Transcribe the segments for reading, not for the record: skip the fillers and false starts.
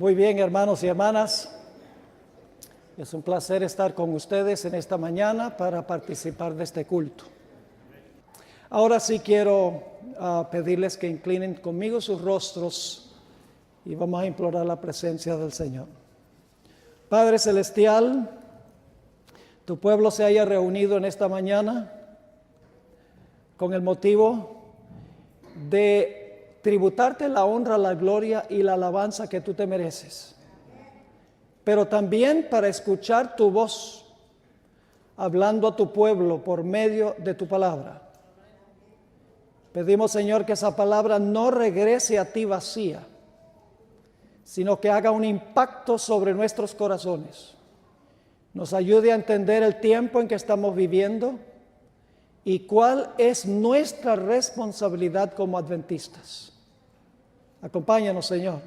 Muy bien, hermanos y hermanas. Es un placer estar con ustedes en esta mañana para participar de este culto. Ahora sí quiero pedirles que inclinen conmigo sus rostros y vamos a implorar la presencia del Señor. Padre Celestial, tu pueblo se haya reunido en esta mañana con el motivo de tributarte la honra, la gloria y la alabanza que tú te mereces, pero también para escuchar tu voz hablando a tu pueblo por medio de tu palabra. Pedimos, Señor, que esa palabra no regrese a ti vacía, sino que haga un impacto sobre nuestros corazones. Nos ayude a entender el tiempo en que estamos viviendo y cuál es nuestra responsabilidad como adventistas. Acompáñanos, Señor,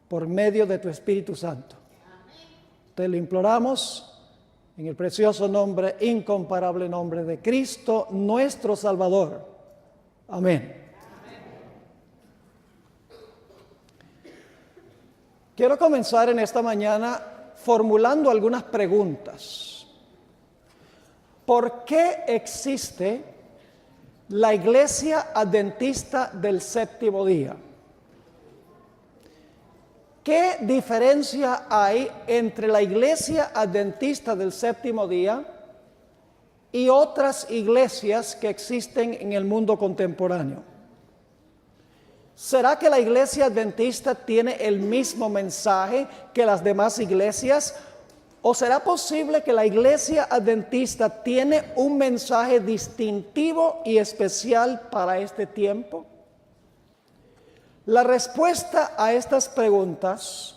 por medio de tu Espíritu Santo. Te lo imploramos en el precioso nombre, incomparable nombre de Cristo, nuestro Salvador. Amén. Quiero comenzar en esta mañana formulando algunas preguntas. ¿Por qué existe la Iglesia Adventista del Séptimo Día? ¿Qué diferencia hay entre la Iglesia Adventista del Séptimo Día y otras iglesias que existen en el mundo contemporáneo? ¿Será que la Iglesia Adventista tiene el mismo mensaje que las demás iglesias? ¿O será posible que la Iglesia Adventista tiene un mensaje distintivo y especial para este tiempo? La respuesta a estas preguntas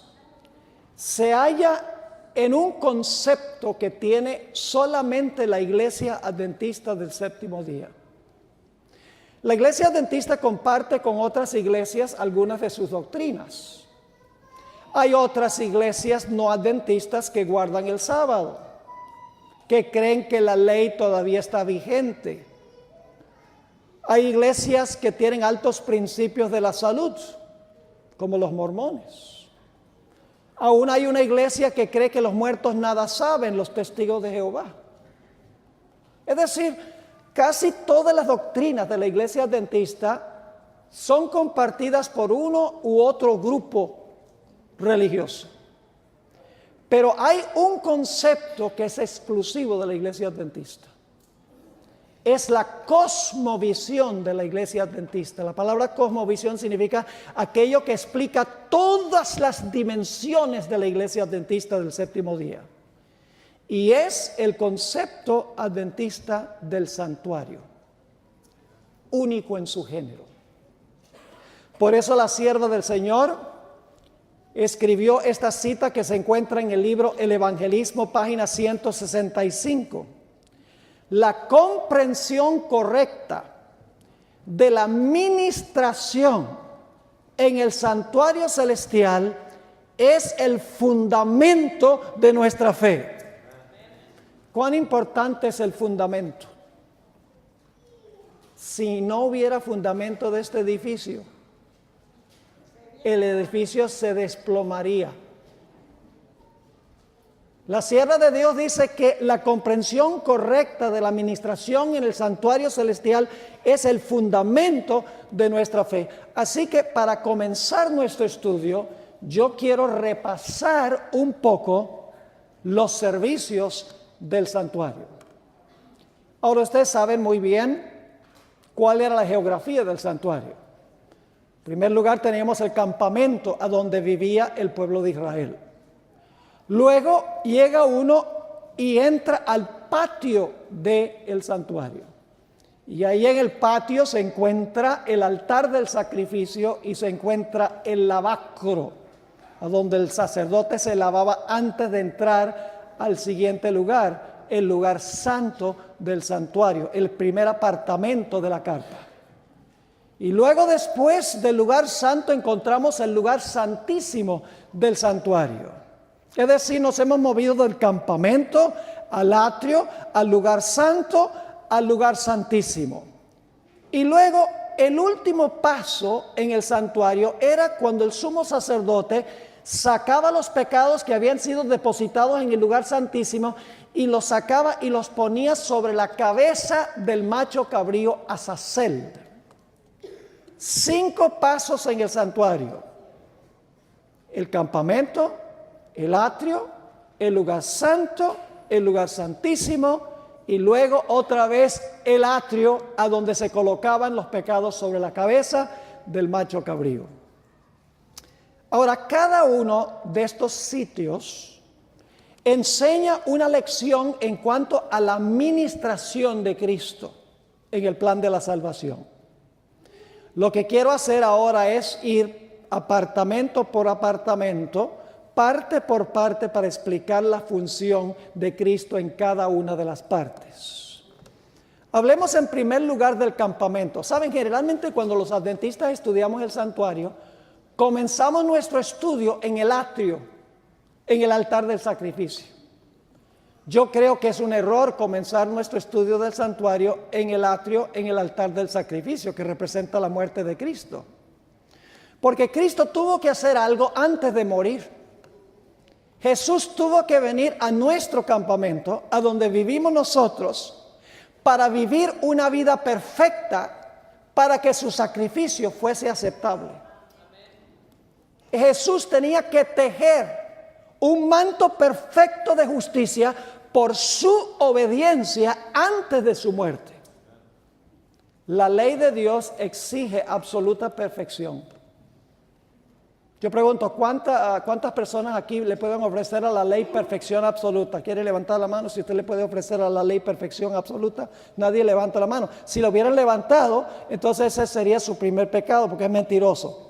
se halla en un concepto que tiene solamente la Iglesia Adventista del Séptimo Día. La Iglesia Adventista comparte con otras iglesias algunas de sus doctrinas. Hay otras iglesias no adventistas que guardan el sábado, que creen que la ley todavía está vigente. Hay iglesias que tienen altos principios de la salud, como los mormones. Aún hay una iglesia que cree que los muertos nada saben, los testigos de Jehová. Es decir, casi todas las doctrinas de la Iglesia Adventista son compartidas por uno u otro grupo religioso. Pero hay un concepto que es exclusivo de la Iglesia Adventista. Es la cosmovisión de la Iglesia Adventista. La palabra cosmovisión significa aquello que explica todas las dimensiones de la Iglesia Adventista del Séptimo Día. Y es el concepto adventista del santuario, único en su género. Por eso la sierva del Señor escribió esta cita que se encuentra en el libro El Evangelismo, página 165. La comprensión correcta de la ministración en el santuario celestial es el fundamento de nuestra fe. ¿Cuán importante es el fundamento? Si no hubiera fundamento de este edificio, el edificio se desplomaría. La sierva de Dios dice que la comprensión correcta de la administración en el santuario celestial es el fundamento de nuestra fe. Así que para comenzar nuestro estudio, yo quiero repasar un poco los servicios del santuario. Ahora ustedes saben muy bien cuál era la geografía del santuario. En primer lugar teníamos el campamento a donde vivía el pueblo de Israel. Luego llega uno y entra al patio del santuario. Y ahí en el patio se encuentra el altar del sacrificio y se encuentra el lavacro, a donde el sacerdote se lavaba antes de entrar al siguiente lugar, el lugar santo del santuario, el primer apartamento de la carpa. Y luego después del lugar santo encontramos el lugar santísimo del santuario. Es decir, nos hemos movido del campamento al atrio, al lugar santo, al lugar santísimo. Y luego el último paso en el santuario era cuando el sumo sacerdote sacaba los pecados que habían sido depositados en el lugar santísimo y los sacaba y los ponía sobre la cabeza del macho cabrío Azazel. 5 pasos en el santuario: el campamento, el atrio, el lugar santo, el lugar santísimo y luego otra vez el atrio, a donde se colocaban los pecados sobre la cabeza del macho cabrío. Ahora, cada uno de estos sitios enseña una lección en cuanto a la ministración de Cristo en el plan de la salvación. Lo que quiero hacer ahora es ir apartamento por apartamento, parte por parte, para explicar la función de Cristo en cada una de las partes. Hablemos en primer lugar del campamento. Saben, generalmente cuando los adventistas estudiamos el santuario, comenzamos nuestro estudio en el atrio, en el altar del sacrificio. Yo creo que es un error comenzar nuestro estudio del santuario en el atrio, en el altar del sacrificio, que representa la muerte de Cristo. Porque Cristo tuvo que hacer algo antes de morir. Jesús tuvo que venir a nuestro campamento, a donde vivimos nosotros, para vivir una vida perfecta, para que su sacrificio fuese aceptable. Jesús tenía que tejer un manto perfecto de justicia por su obediencia antes de su muerte. La ley de Dios exige absoluta perfección. Yo pregunto, ¿cuántas personas aquí le pueden ofrecer a la ley perfección absoluta? ¿Quiere levantar la mano si usted le puede ofrecer a la ley perfección absoluta? Nadie levanta la mano. Si lo hubieran levantado, entonces ese sería su primer pecado, porque es mentiroso.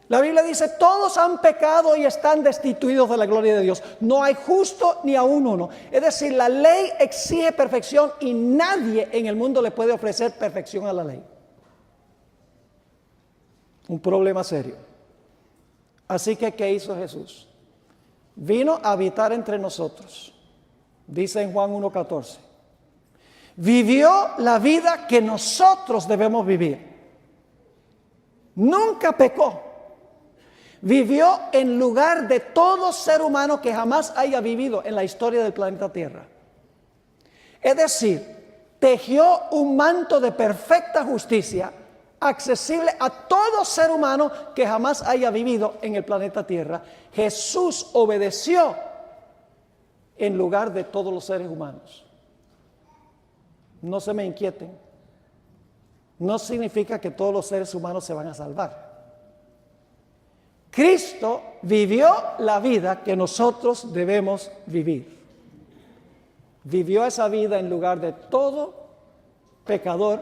La Biblia dice, todos han pecado y están destituidos de la gloria de Dios. No hay justo ni aún uno. Es decir, la ley exige perfección y nadie en el mundo le puede ofrecer perfección a la ley. Un problema serio. Así que, ¿qué hizo Jesús? Vino a habitar entre nosotros. Dice en Juan 1:14. Vivió la vida que nosotros debemos vivir. Nunca pecó. Vivió en lugar de todo ser humano que jamás haya vivido en la historia del planeta Tierra. Es decir, tejió un manto de perfecta justicia accesible a todo ser humano que jamás haya vivido en el planeta Tierra. Jesús obedeció en lugar de todos los seres humanos. No se me inquieten. No significa que todos los seres humanos se van a salvar. Cristo vivió la vida que nosotros debemos vivir. Vivió esa vida en lugar de todo pecador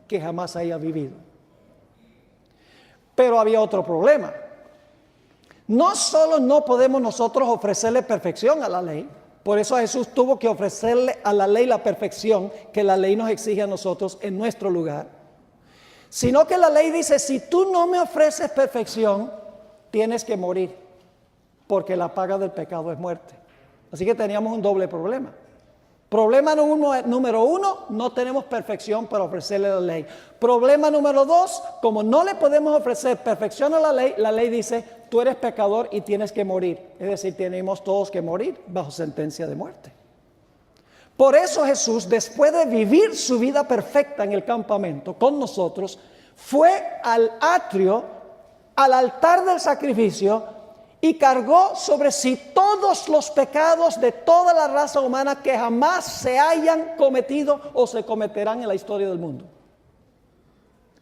que jamás haya vivido. Pero había otro problema. No solo no podemos nosotros ofrecerle perfección a la ley, por eso Jesús tuvo que ofrecerle a la ley la perfección que la ley nos exige a nosotros en nuestro lugar, sino que la ley dice, si tú no me ofreces perfección, tienes que morir, porque la paga del pecado es muerte. Así que teníamos un doble problema. Problema número uno, no tenemos perfección para ofrecerle la ley. Problema número dos, como no le podemos ofrecer perfección a la ley dice, tú eres pecador y tienes que morir. Es decir, tenemos todos que morir bajo sentencia de muerte. Por eso Jesús, después de vivir su vida perfecta en el campamento con nosotros, fue al atrio, al altar del sacrificio, y cargó sobre sí todos los pecados de toda la raza humana que jamás se hayan cometido o se cometerán en la historia del mundo.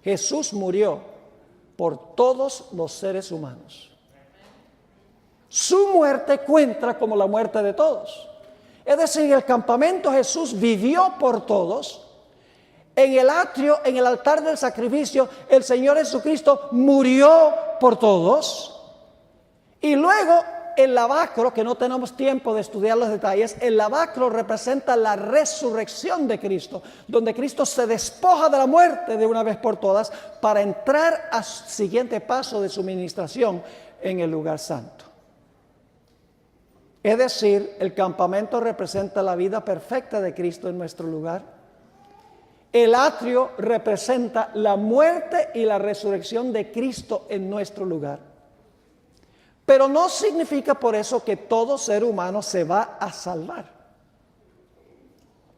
Jesús murió por todos los seres humanos. Su muerte cuenta como la muerte de todos. Es decir, en el campamento Jesús vivió por todos. En el atrio, en el altar del sacrificio, el Señor Jesucristo murió por todos. Y luego el lavacro, que no tenemos tiempo de estudiar los detalles, el lavacro representa la resurrección de Cristo, donde Cristo se despoja de la muerte de una vez por todas para entrar al siguiente paso de su ministración en el lugar santo. Es decir, el campamento representa la vida perfecta de Cristo en nuestro lugar. El atrio representa la muerte y la resurrección de Cristo en nuestro lugar. Pero no significa por eso que todo ser humano se va a salvar.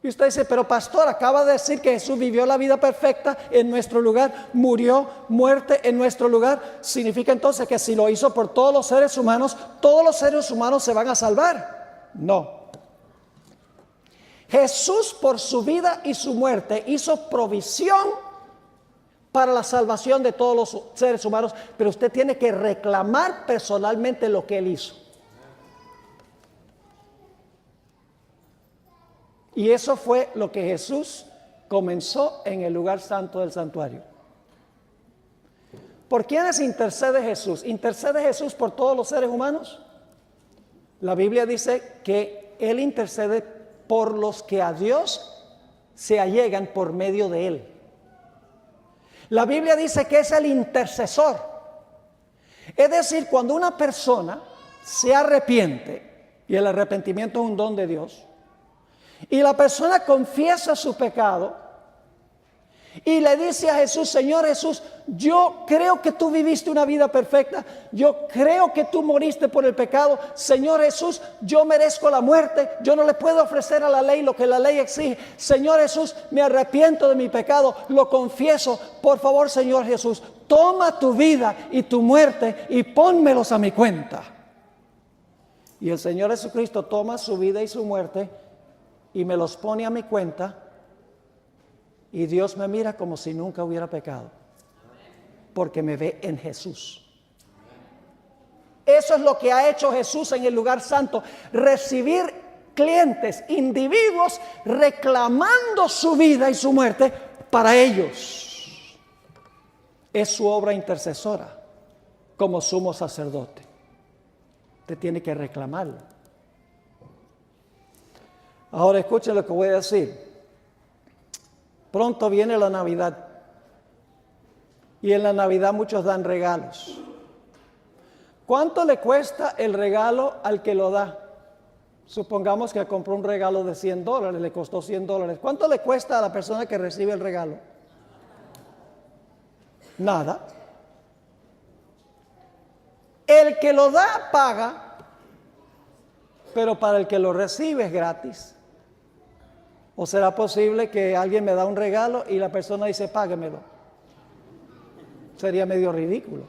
Y usted dice, pero pastor, acaba de decir que Jesús vivió la vida perfecta en nuestro lugar, murió muerte en nuestro lugar. ¿Significa entonces que si lo hizo por todos los seres humanos se van a salvar? No. Jesús por su vida y su muerte hizo provisión para la salvación de todos los seres humanos, pero usted tiene que reclamar personalmente lo que Él hizo. Y eso fue lo que Jesús comenzó en el lugar santo del santuario. ¿Por quiénes intercede Jesús? ¿Intercede Jesús por todos los seres humanos? La Biblia dice que Él intercede por los que a Dios se allegan por medio de Él. La Biblia dice que es el intercesor. Es decir, cuando una persona se arrepiente, y el arrepentimiento es un don de Dios, y la persona confiesa su pecado y le dice a Jesús, Señor Jesús, yo creo que tú viviste una vida perfecta, yo creo que tú moriste por el pecado, Señor Jesús, yo merezco la muerte, yo no le puedo ofrecer a la ley lo que la ley exige, Señor Jesús, me arrepiento de mi pecado, lo confieso, por favor Señor Jesús, toma tu vida y tu muerte y pónmelos a mi cuenta. Y el Señor Jesucristo toma su vida y su muerte y me los pone a mi cuenta, y Dios me mira como si nunca hubiera pecado, porque me ve en Jesús. Eso es lo que ha hecho Jesús en el lugar santo, recibir clientes, individuos reclamando su vida y su muerte para ellos. Es su obra intercesora como sumo sacerdote. Usted tiene que reclamarlo. Ahora escuchen lo que voy a decir. Pronto viene la Navidad. Y en la Navidad muchos dan regalos. ¿Cuánto le cuesta el regalo al que lo da? Supongamos que compró un regalo de $100, le costó $100. ¿Cuánto le cuesta a la persona que recibe el regalo? Nada. El que lo da paga, pero para el que lo recibe es gratis. ¿O será posible que alguien me da un regalo y la persona dice, páguemelo? Sería medio ridículo.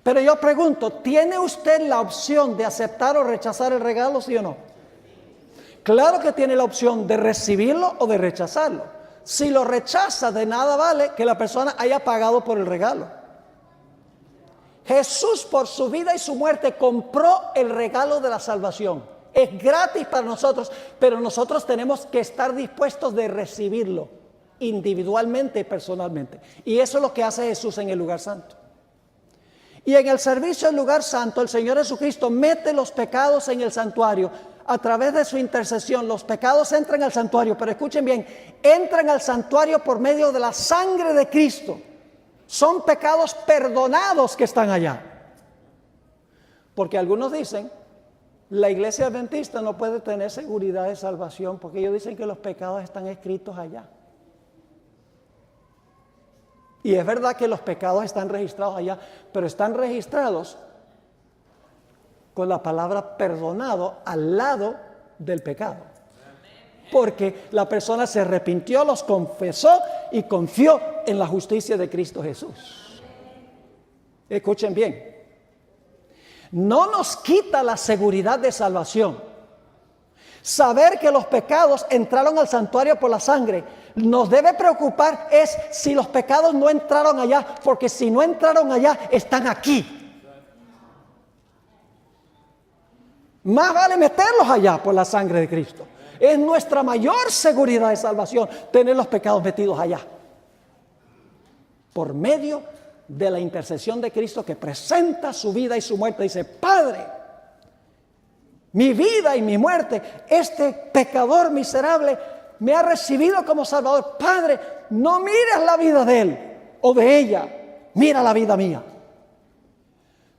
Pero yo pregunto, ¿tiene usted la opción de aceptar o rechazar el regalo, sí o no? Claro que tiene la opción de recibirlo o de rechazarlo. Si lo rechaza, de nada vale que la persona haya pagado por el regalo. Jesús por su vida y su muerte compró el regalo de la salvación. Es gratis para nosotros, pero nosotros tenemos que estar dispuestos de recibirlo individualmente y personalmente. Y eso es lo que hace Jesús en el lugar santo. Y en el servicio del lugar santo, el Señor Jesucristo mete los pecados en el santuario. A través de su intercesión, los pecados entran al santuario, pero escuchen bien, entran al santuario por medio de la sangre de Cristo. Son pecados perdonados que están allá. Porque algunos dicen, la iglesia adventista no puede tener seguridad de salvación porque ellos dicen que los pecados están escritos allá. Y es verdad que los pecados están registrados allá, pero están registrados con la palabra perdonado al lado del pecado. Porque la persona se arrepintió, los confesó y confió en la justicia de Cristo Jesús. Escuchen bien. No nos quita la seguridad de salvación. Saber que los pecados entraron al santuario por la sangre nos debe preocupar es si los pecados no entraron allá, porque si no entraron allá, están aquí. Más vale meterlos allá por la sangre de Cristo. Es nuestra mayor seguridad de salvación tener los pecados metidos allá. Por medio de la intercesión de Cristo que presenta su vida y su muerte. Dice, Padre, mi vida y mi muerte, este pecador miserable me ha recibido como Salvador. Padre, no mires la vida de él o de ella, mira la vida mía.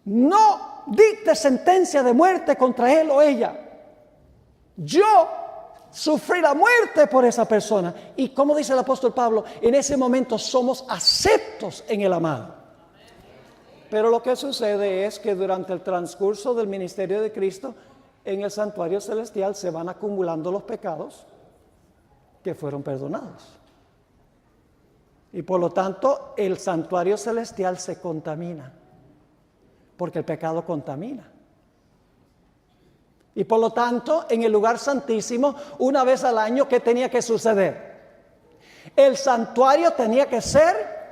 No dictes sentencia de muerte contra él o ella. Yo sufrir la muerte por esa persona. Y como dice el apóstol Pablo, en ese momento somos aceptos en el amado. Pero lo que sucede es que durante el transcurso del ministerio de Cristo, en el santuario celestial se van acumulando los pecados que fueron perdonados. Y por lo tanto, el santuario celestial se contamina, porque el pecado contamina. Y por lo tanto, en el lugar santísimo, una vez al año, ¿qué tenía que suceder? El santuario tenía que ser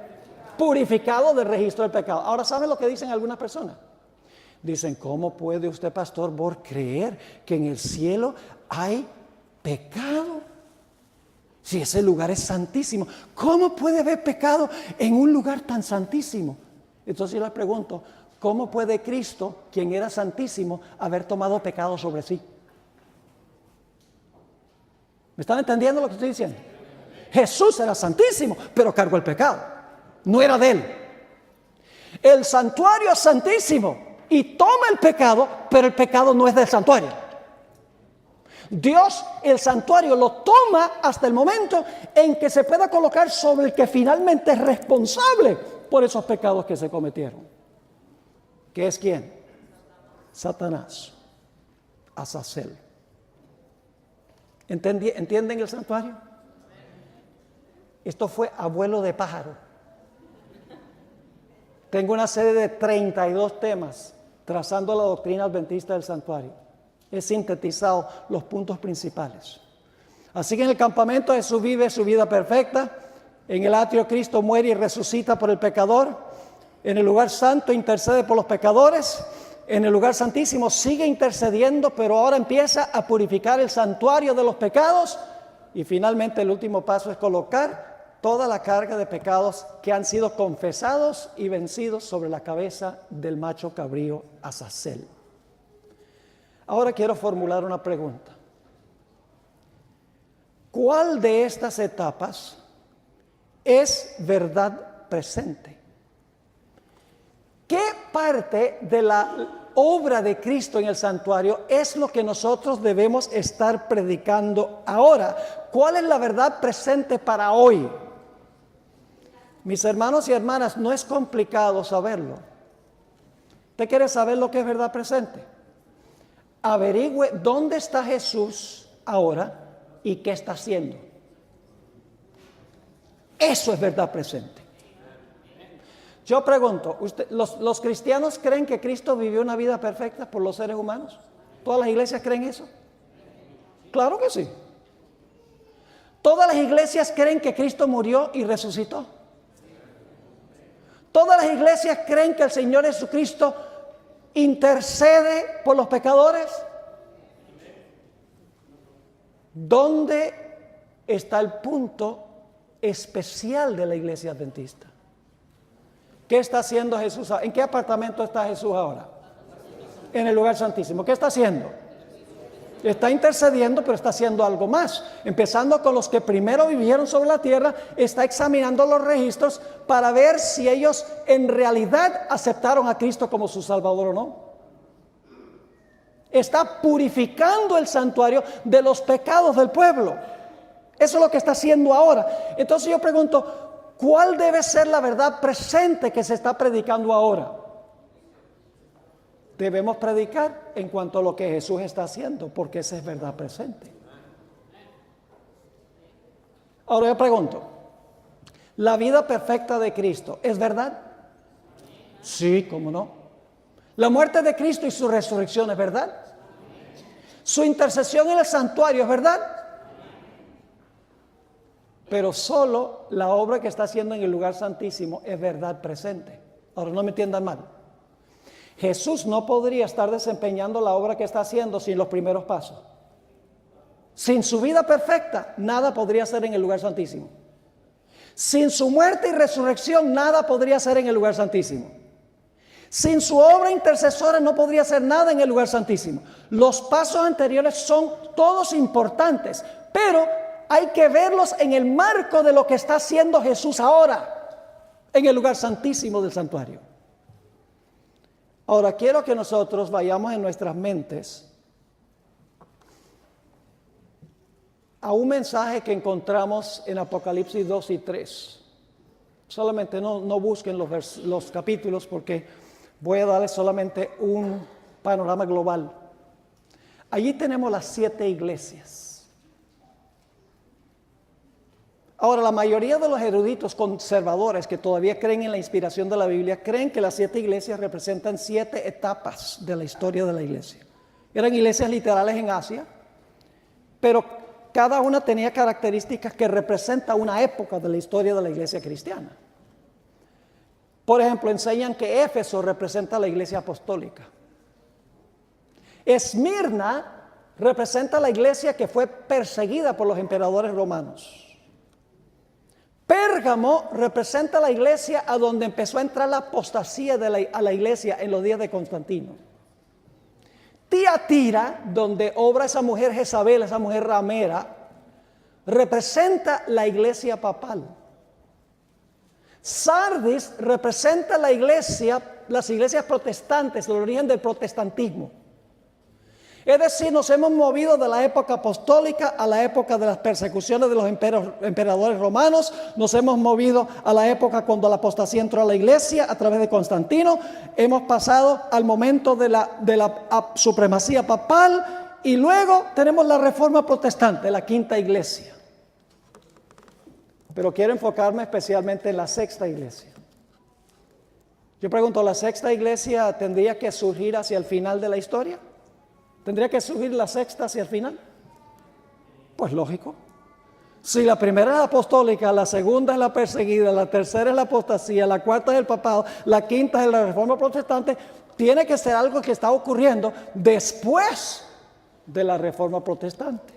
purificado del registro del pecado. Ahora, ¿saben lo que dicen algunas personas? Dicen, ¿cómo puede usted, pastor Borg, creer que en el cielo hay pecado? Si ese lugar es santísimo, ¿cómo puede haber pecado en un lugar tan santísimo? Entonces yo les pregunto, ¿cómo puede Cristo, quien era santísimo, haber tomado pecado sobre sí? ¿Me están entendiendo lo que estoy diciendo? Jesús era santísimo, pero cargó el pecado. No era de él. El santuario es santísimo y toma el pecado, pero el pecado no es del santuario. Dios, el santuario, lo toma hasta el momento en que se pueda colocar sobre el que finalmente es responsable por esos pecados que se cometieron. ¿Qué es quién? Satanás. Azazel. ¿Entienden el santuario? Esto fue abuelo de pájaro. Tengo una serie de 32 temas trazando la doctrina adventista del santuario. He sintetizado los puntos principales. Así que en el campamento Jesús vive su vida perfecta. En el atrio Cristo muere y resucita por el pecador. En el lugar santo intercede por los pecadores. En el lugar santísimo sigue intercediendo, pero ahora empieza a purificar el santuario de los pecados. Y finalmente el último paso es colocar toda la carga de pecados que han sido confesados y vencidos sobre la cabeza del macho cabrío Azazel. Ahora quiero formular una pregunta. ¿Cuál de estas etapas es verdad presente? ¿Qué parte de la obra de Cristo en el santuario es lo que nosotros debemos estar predicando ahora? ¿Cuál es la verdad presente para hoy? Mis hermanos y hermanas, no es complicado saberlo. ¿Usted quiere saber lo que es verdad presente? Averigüe dónde está Jesús ahora y qué está haciendo. Eso es verdad presente. Yo pregunto, ¿los cristianos creen que Cristo vivió una vida perfecta por los seres humanos? ¿Todas las iglesias creen eso? Claro que sí. ¿Todas las iglesias creen que Cristo murió y resucitó? ¿Todas las iglesias creen que el Señor Jesucristo intercede por los pecadores? ¿Dónde está el punto especial de la iglesia adventista? ¿Qué está haciendo Jesús? ¿En qué apartamento está Jesús ahora? En el lugar santísimo. ¿Qué está haciendo? Está intercediendo, pero está haciendo algo más. Empezando con los que primero vivieron sobre la tierra, está examinando los registros para ver si ellos en realidad aceptaron a Cristo como su Salvador o no. Está purificando el santuario de los pecados del pueblo. Eso es lo que está haciendo ahora. Entonces yo pregunto, ¿cuál debe ser la verdad presente que se está predicando ahora? Debemos predicar en cuanto a lo que Jesús está haciendo, porque esa es verdad presente. Ahora yo pregunto, ¿la vida perfecta de Cristo es verdad? Sí, ¿cómo no? ¿La muerte de Cristo y su resurrección es verdad? ¿Su intercesión en el santuario es verdad? Pero solo la obra que está haciendo en el lugar santísimo es verdad presente. Ahora no me entiendan mal. Jesús no podría estar desempeñando la obra que está haciendo sin los primeros pasos. Sin su vida perfecta, nada podría ser en el lugar santísimo. Sin su muerte y resurrección, nada podría ser en el lugar santísimo. Sin su obra intercesora, no podría hacer nada en el lugar santísimo. Los pasos anteriores son todos importantes, pero hay que verlos en el marco de lo que está haciendo Jesús ahora, en el lugar santísimo del santuario. Ahora, quiero que nosotros vayamos en nuestras mentes a un mensaje que encontramos en Apocalipsis 2 y 3. Solamente no busquen los capítulos porque voy a darles solamente un panorama global. Allí tenemos las 7 iglesias. Ahora, la mayoría de los eruditos conservadores que todavía creen en la inspiración de la Biblia, creen que las 7 iglesias representan 7 etapas de la historia de la iglesia. Eran iglesias literales en Asia, pero cada una tenía características que representan una época de la historia de la iglesia cristiana. Por ejemplo, enseñan que Éfeso representa la iglesia apostólica. Esmirna representa la iglesia que fue perseguida por los emperadores romanos. Pérgamo representa la iglesia a donde empezó a entrar la apostasía a la iglesia en los días de Constantino. Tiatira, donde obra esa mujer Jezabel, esa mujer ramera, representa la iglesia papal. Sardis representa la iglesia, las iglesias protestantes, el origen del protestantismo. Es decir, nos hemos movido de la época apostólica a la época de las persecuciones de los emperadores romanos. Nos hemos movido a la época cuando la apostasía entró a la iglesia a través de Constantino. Hemos pasado al momento de la supremacía papal y luego tenemos la reforma protestante, la quinta iglesia. Pero quiero enfocarme especialmente en la sexta iglesia. Yo pregunto, ¿la sexta iglesia tendría que surgir hacia el final de la historia? ¿Tendría que surgir la sexta hacia el final? Pues lógico. Si la primera es la apostólica, la segunda es la perseguida, la tercera es la apostasía, la cuarta es el papado, la quinta es la reforma protestante, tiene que ser algo que está ocurriendo después de la reforma protestante.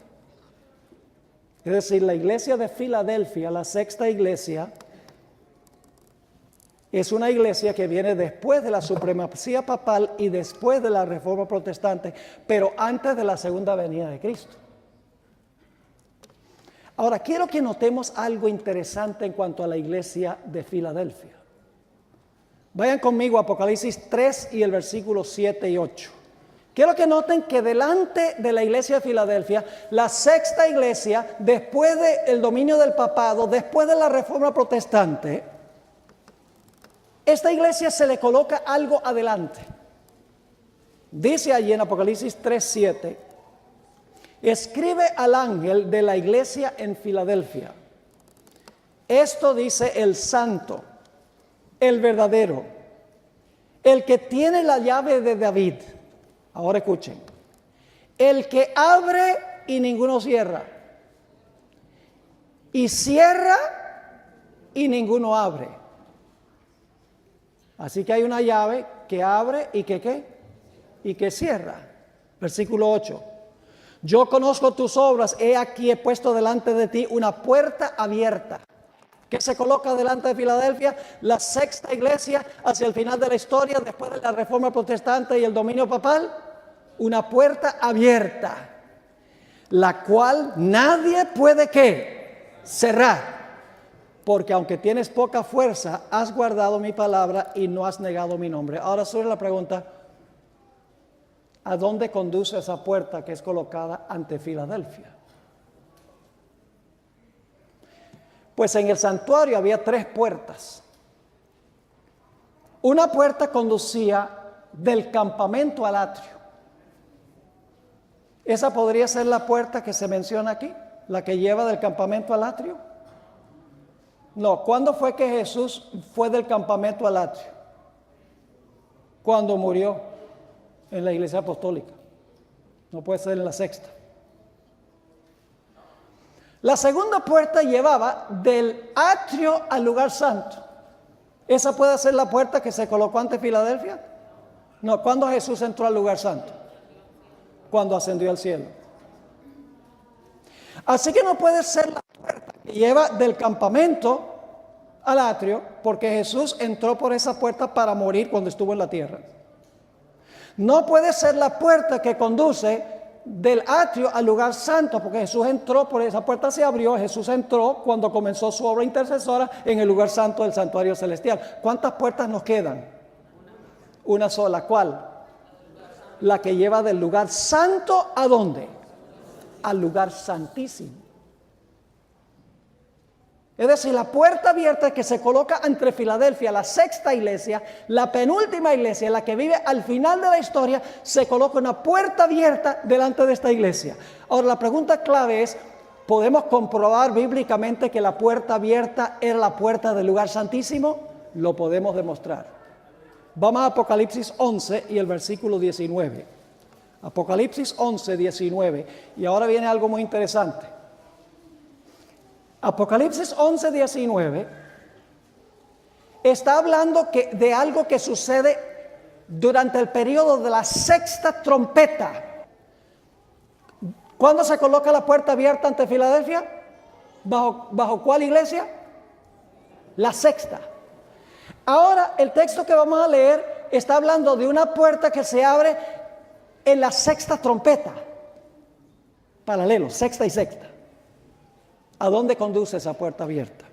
Es decir, la iglesia de Filadelfia, la sexta iglesia, es una iglesia que viene después de la supremacía papal y después de la reforma protestante, pero antes de la segunda venida de Cristo. Ahora, quiero que notemos algo interesante en cuanto a la iglesia de Filadelfia. Vayan conmigo a Apocalipsis 3 y el versículo 7 y 8. Quiero que noten que delante de la iglesia de Filadelfia, la sexta iglesia, después del dominio del papado, después de la reforma protestante, esta iglesia se le coloca algo adelante. Dice allí en Apocalipsis 3:7, escribe al ángel de la iglesia en Filadelfia. Esto dice el santo, el verdadero, el que tiene la llave de David. Ahora escuchen. El que abre y ninguno cierra. Y cierra y ninguno abre. Así que hay una llave que abre y que ¿qué? Y que cierra. Versículo 8. Yo conozco tus obras, he aquí he puesto delante de ti una puerta abierta. ¿Qué se coloca delante de Filadelfia? La sexta iglesia hacia el final de la historia, después de la reforma protestante y el dominio papal. Una puerta abierta, la cual nadie puede ¿qué? Cerrar. Porque aunque tienes poca fuerza, has guardado mi palabra y no has negado mi nombre. Ahora surge la pregunta, ¿a dónde conduce esa puerta que es colocada ante Filadelfia? Pues en el santuario había 3 puertas. Una puerta conducía del campamento al atrio. Esa podría ser la puerta que se menciona aquí, la que lleva del campamento al atrio. No, ¿cuándo fue que Jesús fue del campamento al atrio? Cuando murió en la iglesia apostólica. No puede ser en la sexta. La segunda puerta llevaba del atrio al lugar santo. ¿Esa puede ser la puerta que se colocó ante Filadelfia? No, ¿cuándo Jesús entró al lugar santo? Cuando ascendió al cielo. Así que no puede ser la puerta que lleva del campamento al atrio, porque Jesús entró por esa puerta para morir cuando estuvo en la tierra. No puede ser la puerta que conduce del atrio al lugar santo, porque Jesús entró por esa puerta, se abrió, Jesús entró cuando comenzó su obra intercesora en el lugar santo del santuario celestial. ¿Cuántas puertas nos quedan? Una sola. ¿Cuál? La que lleva del lugar santo ¿a dónde? Al lugar santísimo. Es decir, la puerta abierta que se coloca entre Filadelfia, la sexta iglesia, la penúltima iglesia, la que vive al final de la historia, se coloca una puerta abierta delante de esta iglesia. Ahora, la pregunta clave es, ¿podemos comprobar bíblicamente que la puerta abierta era la puerta del lugar santísimo? Lo podemos demostrar. Vamos a Apocalipsis 11 y el versículo 19. Apocalipsis 11, 19. Y ahora viene algo muy interesante. Apocalipsis 11, 19 está hablando de algo que sucede durante el periodo de la sexta trompeta. ¿Cuándo se coloca la puerta abierta ante Filadelfia? ¿Bajo cuál iglesia? La sexta. Ahora el texto que vamos a leer está hablando de una puerta que se abre en la sexta trompeta. Paralelo, sexta y sexta. ¿A dónde conduce esa puerta abierta?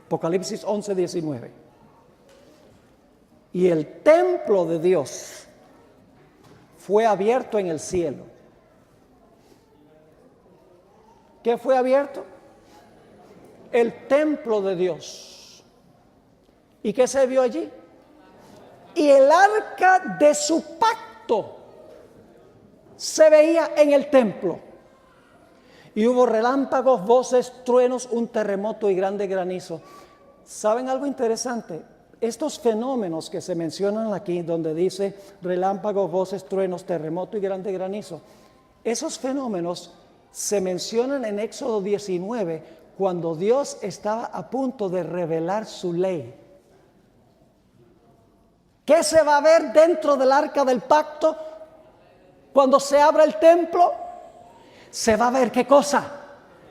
Apocalipsis 11, 19. Y el templo de Dios fue abierto en el cielo. ¿Qué fue abierto? El templo de Dios. ¿Y qué se vio allí? Y el arca de su pacto se veía en el templo. Y hubo relámpagos, voces, truenos, un terremoto y grande granizo. ¿Saben algo interesante? Estos fenómenos que se mencionan aquí, donde dice relámpagos, voces, truenos, terremoto y grande granizo, esos fenómenos se mencionan en Éxodo 19, cuando Dios estaba a punto de revelar su ley. ¿Qué se va a ver dentro del arca del pacto cuando se abra el templo? Se va a ver, ¿qué cosa?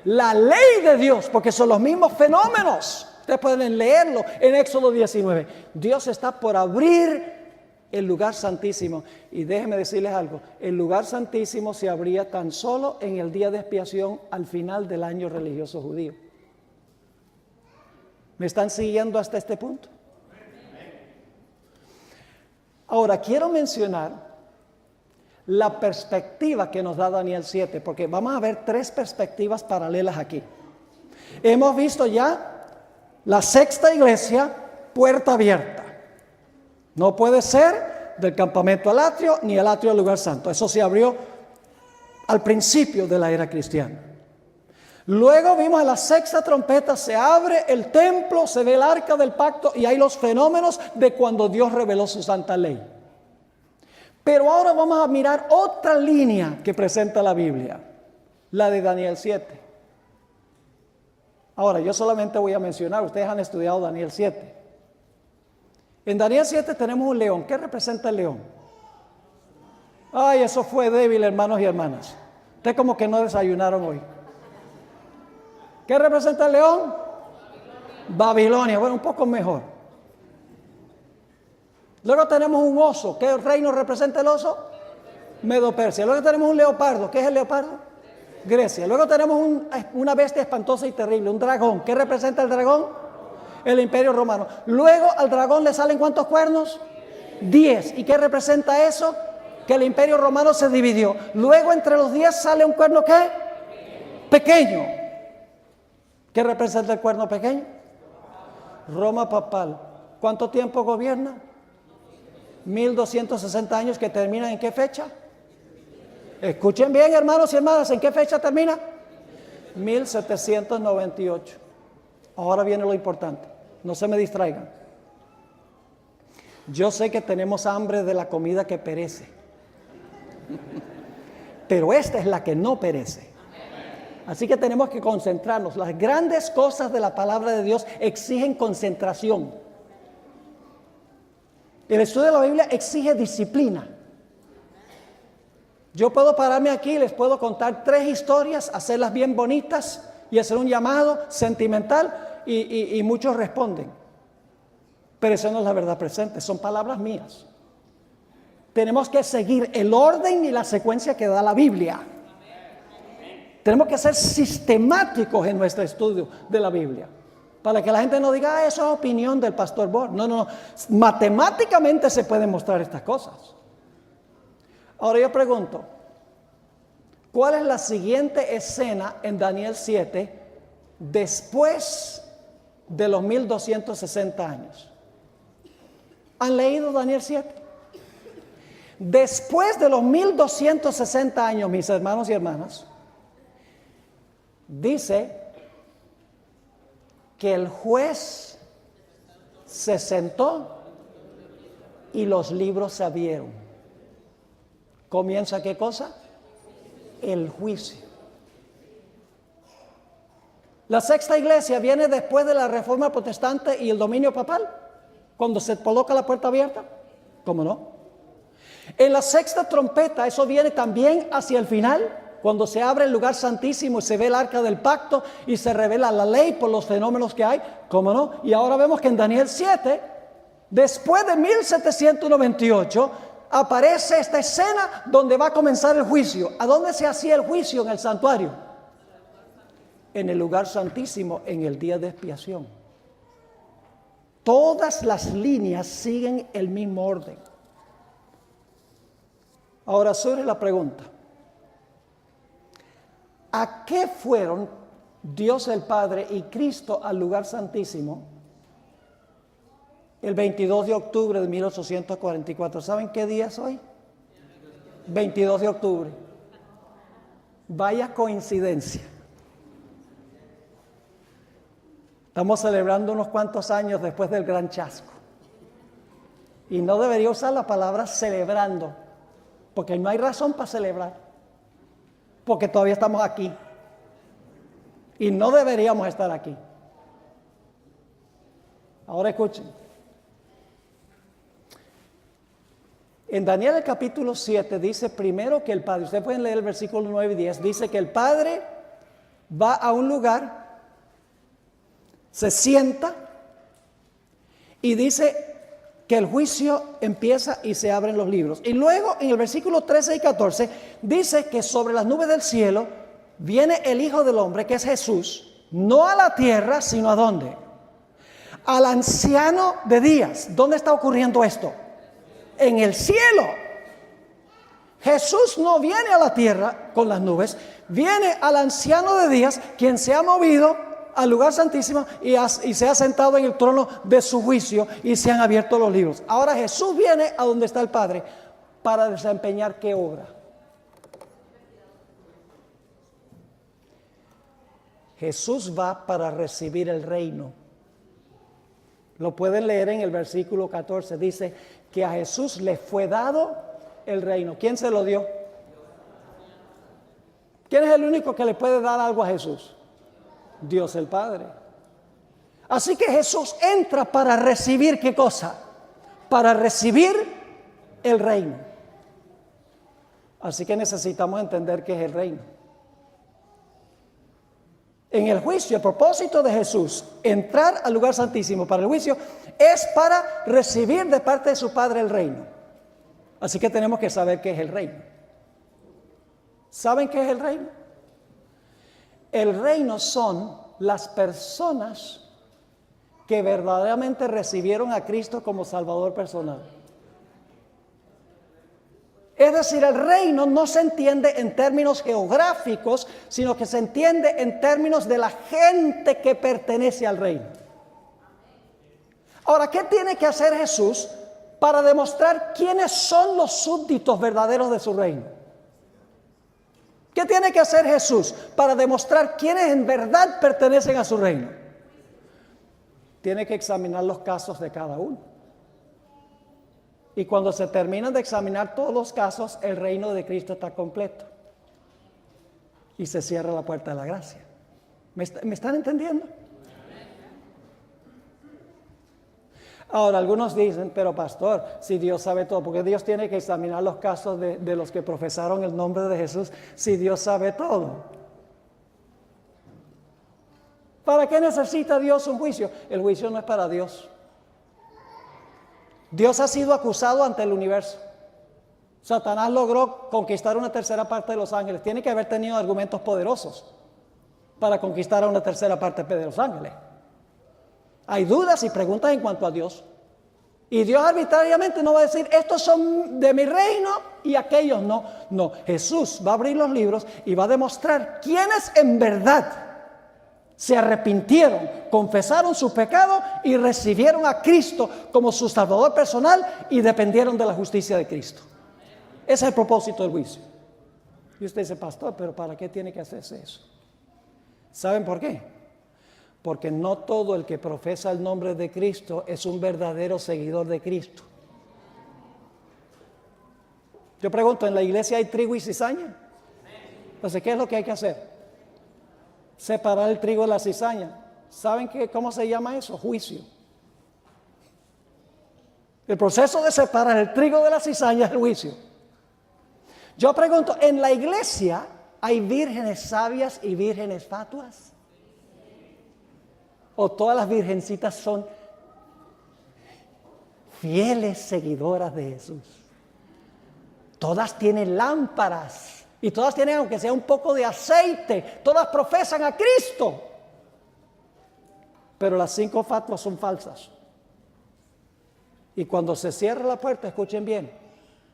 La ley de Dios, porque son los mismos fenómenos. Ustedes pueden leerlo en Éxodo 19. Dios está por abrir el lugar santísimo. Y déjenme decirles algo, el lugar santísimo se abría tan solo en el día de expiación al final del año religioso judío. ¿Me están siguiendo hasta este punto? Ahora, quiero mencionar la perspectiva que nos da Daniel 7, porque vamos a ver tres perspectivas paralelas aquí. Hemos visto ya la sexta iglesia, puerta abierta. No puede ser del campamento al atrio, ni el atrio al lugar santo. Eso se abrió al principio de la era cristiana. Luego vimos en la sexta trompeta, se abre el templo, se ve el arca del pacto y hay los fenómenos de cuando Dios reveló su santa ley. Pero ahora vamos a mirar otra línea que presenta la Biblia, la de Daniel 7. Ahora, yo solamente voy a mencionar, ustedes han estudiado Daniel 7. En Daniel 7 tenemos un león. ¿Qué representa el león? Ay, eso fue débil, hermanos y hermanas. Ustedes como que no desayunaron hoy. ¿Qué representa el león? Babilonia. Bueno, un poco mejor. Luego tenemos un oso. ¿Qué reino representa el oso? Medo-Persia. Luego tenemos un leopardo. ¿Qué es el leopardo? Grecia. Luego tenemos una bestia espantosa y terrible, un dragón. ¿Qué representa el dragón? El Imperio Romano. Luego al dragón le salen ¿cuántos cuernos? 10. ¿Y qué representa eso? Que el Imperio Romano se dividió. Luego entre los 10 sale un cuerno ¿qué? Pequeño. ¿Qué representa el cuerno pequeño? Roma papal. ¿Cuánto tiempo gobierna? 1260 años, que terminan ¿en qué fecha? Escuchen bien, hermanos y hermanas, ¿en qué fecha termina? 1798. Ahora viene lo importante, no se me distraigan. Yo sé que tenemos hambre de la comida que perece, pero esta es la que no perece. Así que tenemos que concentrarnos. Las grandes cosas de la palabra de Dios exigen concentración. El estudio de la Biblia exige disciplina. Yo puedo pararme aquí y les puedo contar 3 historias, hacerlas bien bonitas y hacer un llamado sentimental y muchos responden. Pero eso no es la verdad presente, son palabras mías. Tenemos que seguir el orden y la secuencia que da la Biblia. Tenemos que ser sistemáticos en nuestro estudio de la Biblia. Para que la gente no diga, eso es opinión del pastor Borg. No. Matemáticamente se pueden mostrar estas cosas. Ahora yo pregunto, ¿cuál es la siguiente escena en Daniel 7 después de los 1260 años. ¿Han leído Daniel 7? Después de los 1260 años, mis hermanos y hermanas, dice que el juez se sentó y los libros se abrieron. ¿Comienza qué cosa? El juicio. La sexta iglesia viene después de la Reforma Protestante y el dominio papal, cuando se coloca la puerta abierta. ¿Cómo no? En la sexta trompeta, eso viene también hacia el final, cuando se abre el lugar santísimo y se ve el arca del pacto y se revela la ley por los fenómenos que hay. ¿Cómo no? Y ahora vemos que en Daniel 7, después de 1798, aparece esta escena donde va a comenzar el juicio. ¿A dónde se hacía el juicio? En el santuario. En el lugar santísimo, en el día de expiación. Todas las líneas siguen el mismo orden. Ahora surge la pregunta: ¿a qué fueron Dios el Padre y Cristo al lugar santísimo el 22 de octubre de 1844? ¿Saben qué día es hoy? 22 de octubre. Vaya coincidencia. Estamos celebrando unos cuantos años después del gran chasco. Y no debería usar la palabra celebrando, porque no hay razón para celebrar, porque todavía estamos aquí. Y no deberíamos estar aquí. Ahora escuchen. En Daniel el capítulo 7 dice primero que el Padre, ustedes pueden leer el versículo 9 y 10, dice que el Padre va a un lugar, se sienta y dice que el juicio empieza y se abren los libros. Y luego en el versículo 13 y 14 dice que sobre las nubes del cielo viene el Hijo del Hombre, que es Jesús, no a la tierra, sino ¿a dónde? Al anciano de días. ¿Dónde está ocurriendo esto? En el cielo. Jesús no viene a la tierra con las nubes, viene al anciano de días, quien se ha movido al lugar santísimo y se ha sentado en el trono de su juicio y se han abierto los libros. Ahora Jesús viene a donde está el Padre para desempeñar ¿qué obra? Jesús va para recibir el reino. Lo pueden leer en el versículo 14. Dice que a Jesús le fue dado el reino. ¿Quién se lo dio? ¿Quién es el único que le puede dar algo a Jesús? Dios el Padre. Así que Jesús entra para recibir ¿qué cosa? Para recibir el reino. Así que necesitamos entender qué es el reino. En el juicio, el propósito de Jesús, entrar al lugar santísimo para el juicio, es para recibir de parte de su Padre el reino. Así que tenemos que saber qué es el reino. ¿Saben qué es el reino? El reino son las personas que verdaderamente recibieron a Cristo como Salvador personal. Es decir, el reino no se entiende en términos geográficos, sino que se entiende en términos de la gente que pertenece al reino. Ahora, ¿qué tiene que hacer Jesús para demostrar quiénes son los súbditos verdaderos de su reino? ¿Qué tiene que hacer Jesús para demostrar quiénes en verdad pertenecen a su reino? Tiene que examinar los casos de cada uno. Y cuando se terminan de examinar todos los casos, el reino de Cristo está completo. Y se cierra la puerta de la gracia. ¿Me están entendiendo? Ahora, algunos dicen, pero pastor, si Dios sabe todo, ¿por qué Dios tiene que examinar los casos de los que profesaron el nombre de Jesús si Dios sabe todo? ¿Para qué necesita Dios un juicio? El juicio no es para Dios. Dios ha sido acusado ante el universo. Satanás logró conquistar una tercera parte de los ángeles. Tiene que haber tenido argumentos poderosos para conquistar a una tercera parte de los ángeles. Hay dudas y preguntas en cuanto a Dios. Y Dios arbitrariamente no va a decir, estos son de mi reino y aquellos no. No, Jesús va a abrir los libros y va a demostrar quiénes en verdad se arrepintieron, confesaron su pecado y recibieron a Cristo como su Salvador personal y dependieron de la justicia de Cristo. Ese es el propósito del juicio. Y usted dice, pastor, pero ¿para qué tiene que hacerse eso? ¿Saben por qué? Porque no todo el que profesa el nombre de Cristo es un verdadero seguidor de Cristo. Yo pregunto, ¿en la iglesia hay trigo y cizaña? Entonces, ¿qué es lo que hay que hacer? Separar el trigo de la cizaña. ¿Saben cómo se llama eso? Juicio. El proceso de separar el trigo de la cizaña es el juicio. Yo pregunto, ¿en la iglesia hay vírgenes sabias y vírgenes fatuas? ¿O todas las virgencitas son fieles seguidoras de Jesús? Todas tienen lámparas y todas tienen, aunque sea un poco de aceite, todas profesan a Cristo. Pero las 5 fatuas son falsas. Y cuando se cierra la puerta, escuchen bien,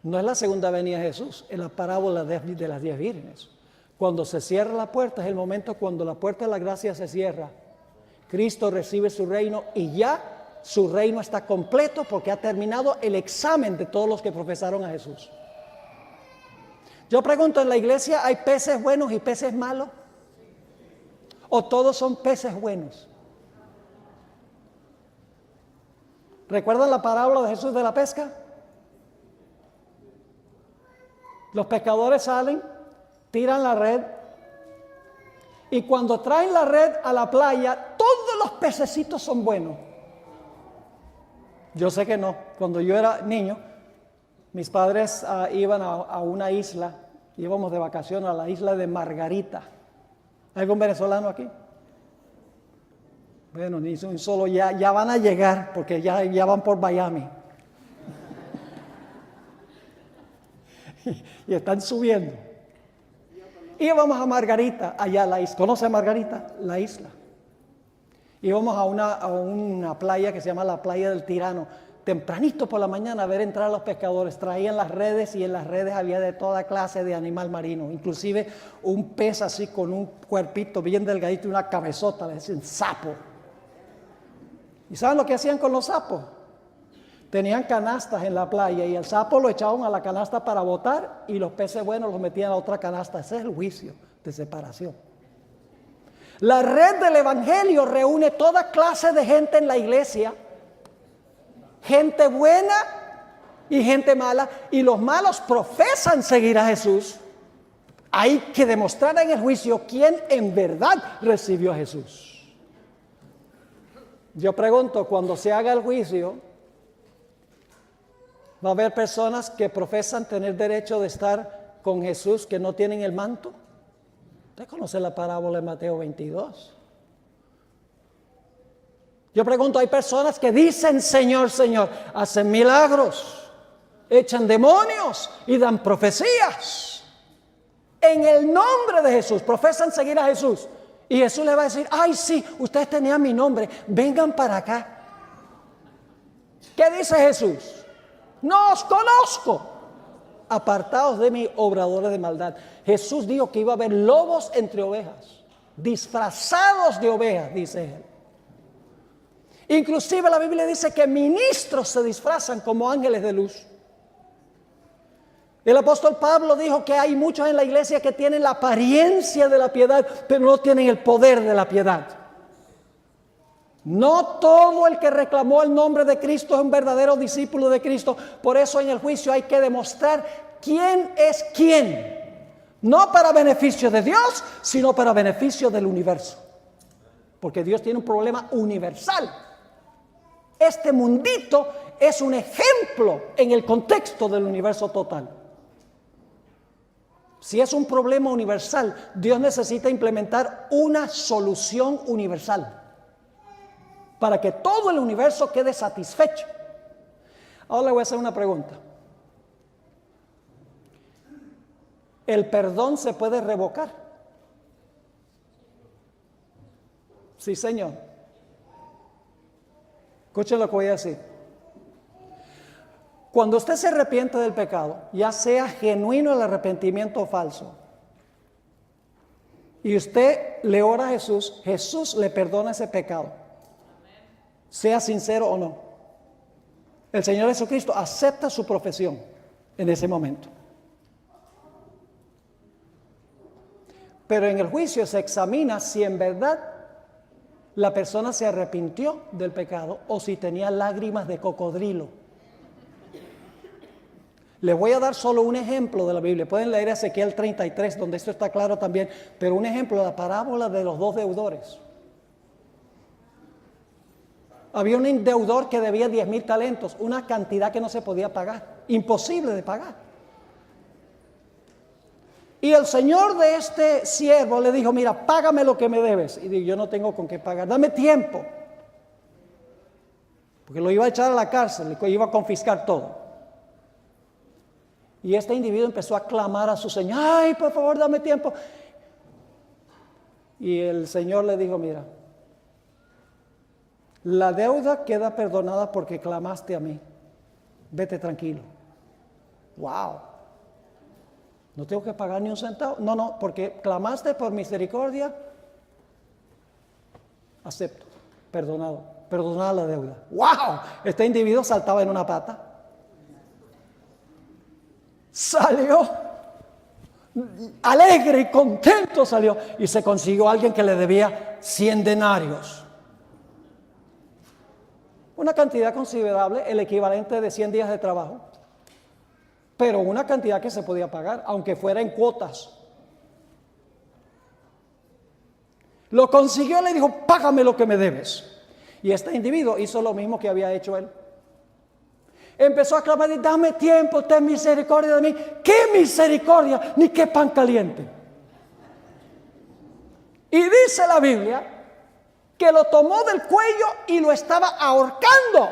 no es la segunda venida de Jesús, es la parábola de las 10 vírgenes. Cuando se cierra la puerta es el momento cuando la puerta de la gracia se cierra. Cristo recibe su reino y ya su reino está completo porque ha terminado el examen de todos los que profesaron a Jesús. Yo pregunto, ¿en la iglesia hay peces buenos y peces malos? ¿O todos son peces buenos? ¿Recuerdan la parábola de Jesús de la pesca? Los pescadores salen, tiran la red y cuando traen la red a la playa, todos los pececitos son buenos. Yo sé que no. Cuando yo era niño, mis padres iban a una isla, íbamos de vacaciones a la isla de Margarita. ¿Hay algún venezolano aquí? Bueno, ni un solo, ya van a llegar porque ya van por Miami. Y están subiendo. Íbamos a Margarita, allá la isla. ¿Conoce a Margarita? La isla. Íbamos a una playa que se llama la Playa del Tirano. Tempranito por la mañana a ver entrar a los pescadores. Traían las redes y en las redes había de toda clase de animal marino. Inclusive un pez así con un cuerpito bien delgadito y una cabezota, le decían sapo. ¿Y saben lo que hacían con los sapos? Tenían canastas en la playa y el sapo lo echaban a la canasta para botar y los peces buenos los metían a otra canasta. Ese es el juicio de separación. La red del evangelio reúne toda clase de gente en la iglesia. Gente buena y gente mala. Y los malos profesan seguir a Jesús. Hay que demostrar en el juicio quién en verdad recibió a Jesús. Yo pregunto, cuando se haga el juicio, ¿va a haber personas que profesan tener derecho de estar con Jesús que no tienen el manto? Usted conoce la parábola de Mateo 22. Yo pregunto, hay personas que dicen Señor, Señor, hacen milagros, echan demonios y dan profecías. En el nombre de Jesús, profesan seguir a Jesús. Y Jesús le va a decir, ay sí, ustedes tenían mi nombre, vengan para acá. ¿Qué dice Jesús? No os conozco. Apartaos de mí, obradores de maldad. Jesús dijo que iba a haber lobos entre ovejas, disfrazados de ovejas, dice él. Inclusive la Biblia dice que ministros se disfrazan como ángeles de luz. El apóstol Pablo dijo que hay muchos en la iglesia que tienen la apariencia de la piedad, pero no tienen el poder de la piedad. No todo el que reclamó el nombre de Cristo es un verdadero discípulo de Cristo. Por eso en el juicio hay que demostrar quién es quién. No para beneficio de Dios, sino para beneficio del universo. Porque Dios tiene un problema universal. Este mundito es un ejemplo en el contexto del universo total. Si es un problema universal, Dios necesita implementar una solución universal para que todo el universo quede satisfecho. Ahora le voy a hacer una pregunta. ¿El perdón se puede revocar? Sí, Señor. Escuchen lo que voy a decir. Cuando usted se arrepiente del pecado, ya sea genuino el arrepentimiento o falso, y usted le ora a Jesús, Jesús le perdona ese pecado, sea sincero o no. El Señor Jesucristo acepta su profesión en ese momento. Pero en el juicio se examina si en verdad la persona se arrepintió del pecado o si tenía lágrimas de cocodrilo. Les voy a dar solo un ejemplo de la Biblia. Pueden leer Ezequiel 33, donde esto está claro también, pero un ejemplo de la parábola de los dos deudores. Había un deudor que debía 10,000 talentos, una cantidad que no se podía pagar, imposible de pagar. Y el señor de este siervo le dijo, mira, págame lo que me debes. Y dijo, yo no tengo con qué pagar, dame tiempo. Porque lo iba a echar a la cárcel, le iba a confiscar todo. Y este individuo empezó a clamar a su señor, ay, por favor, dame tiempo. Y el señor le dijo, mira, la deuda queda perdonada porque clamaste a mí. Vete tranquilo. Wow. No tengo que pagar ni un centavo. No, porque clamaste por misericordia. Acepto. Perdonado. Perdonada la deuda. Wow. Este individuo saltaba en una pata. Salió alegre y contento salió y se consiguió a alguien que le debía 100 denarios. Una cantidad considerable, el equivalente de 100 días de trabajo, pero una cantidad que se podía pagar, aunque fuera en cuotas. Lo consiguió, le dijo, págame lo que me debes. Y este individuo hizo lo mismo que había hecho él. Empezó a clamar, dame tiempo, ten misericordia de mí. ¿Qué misericordia? Ni qué pan caliente. Y dice la Biblia que lo tomó del cuello y lo estaba ahorcando.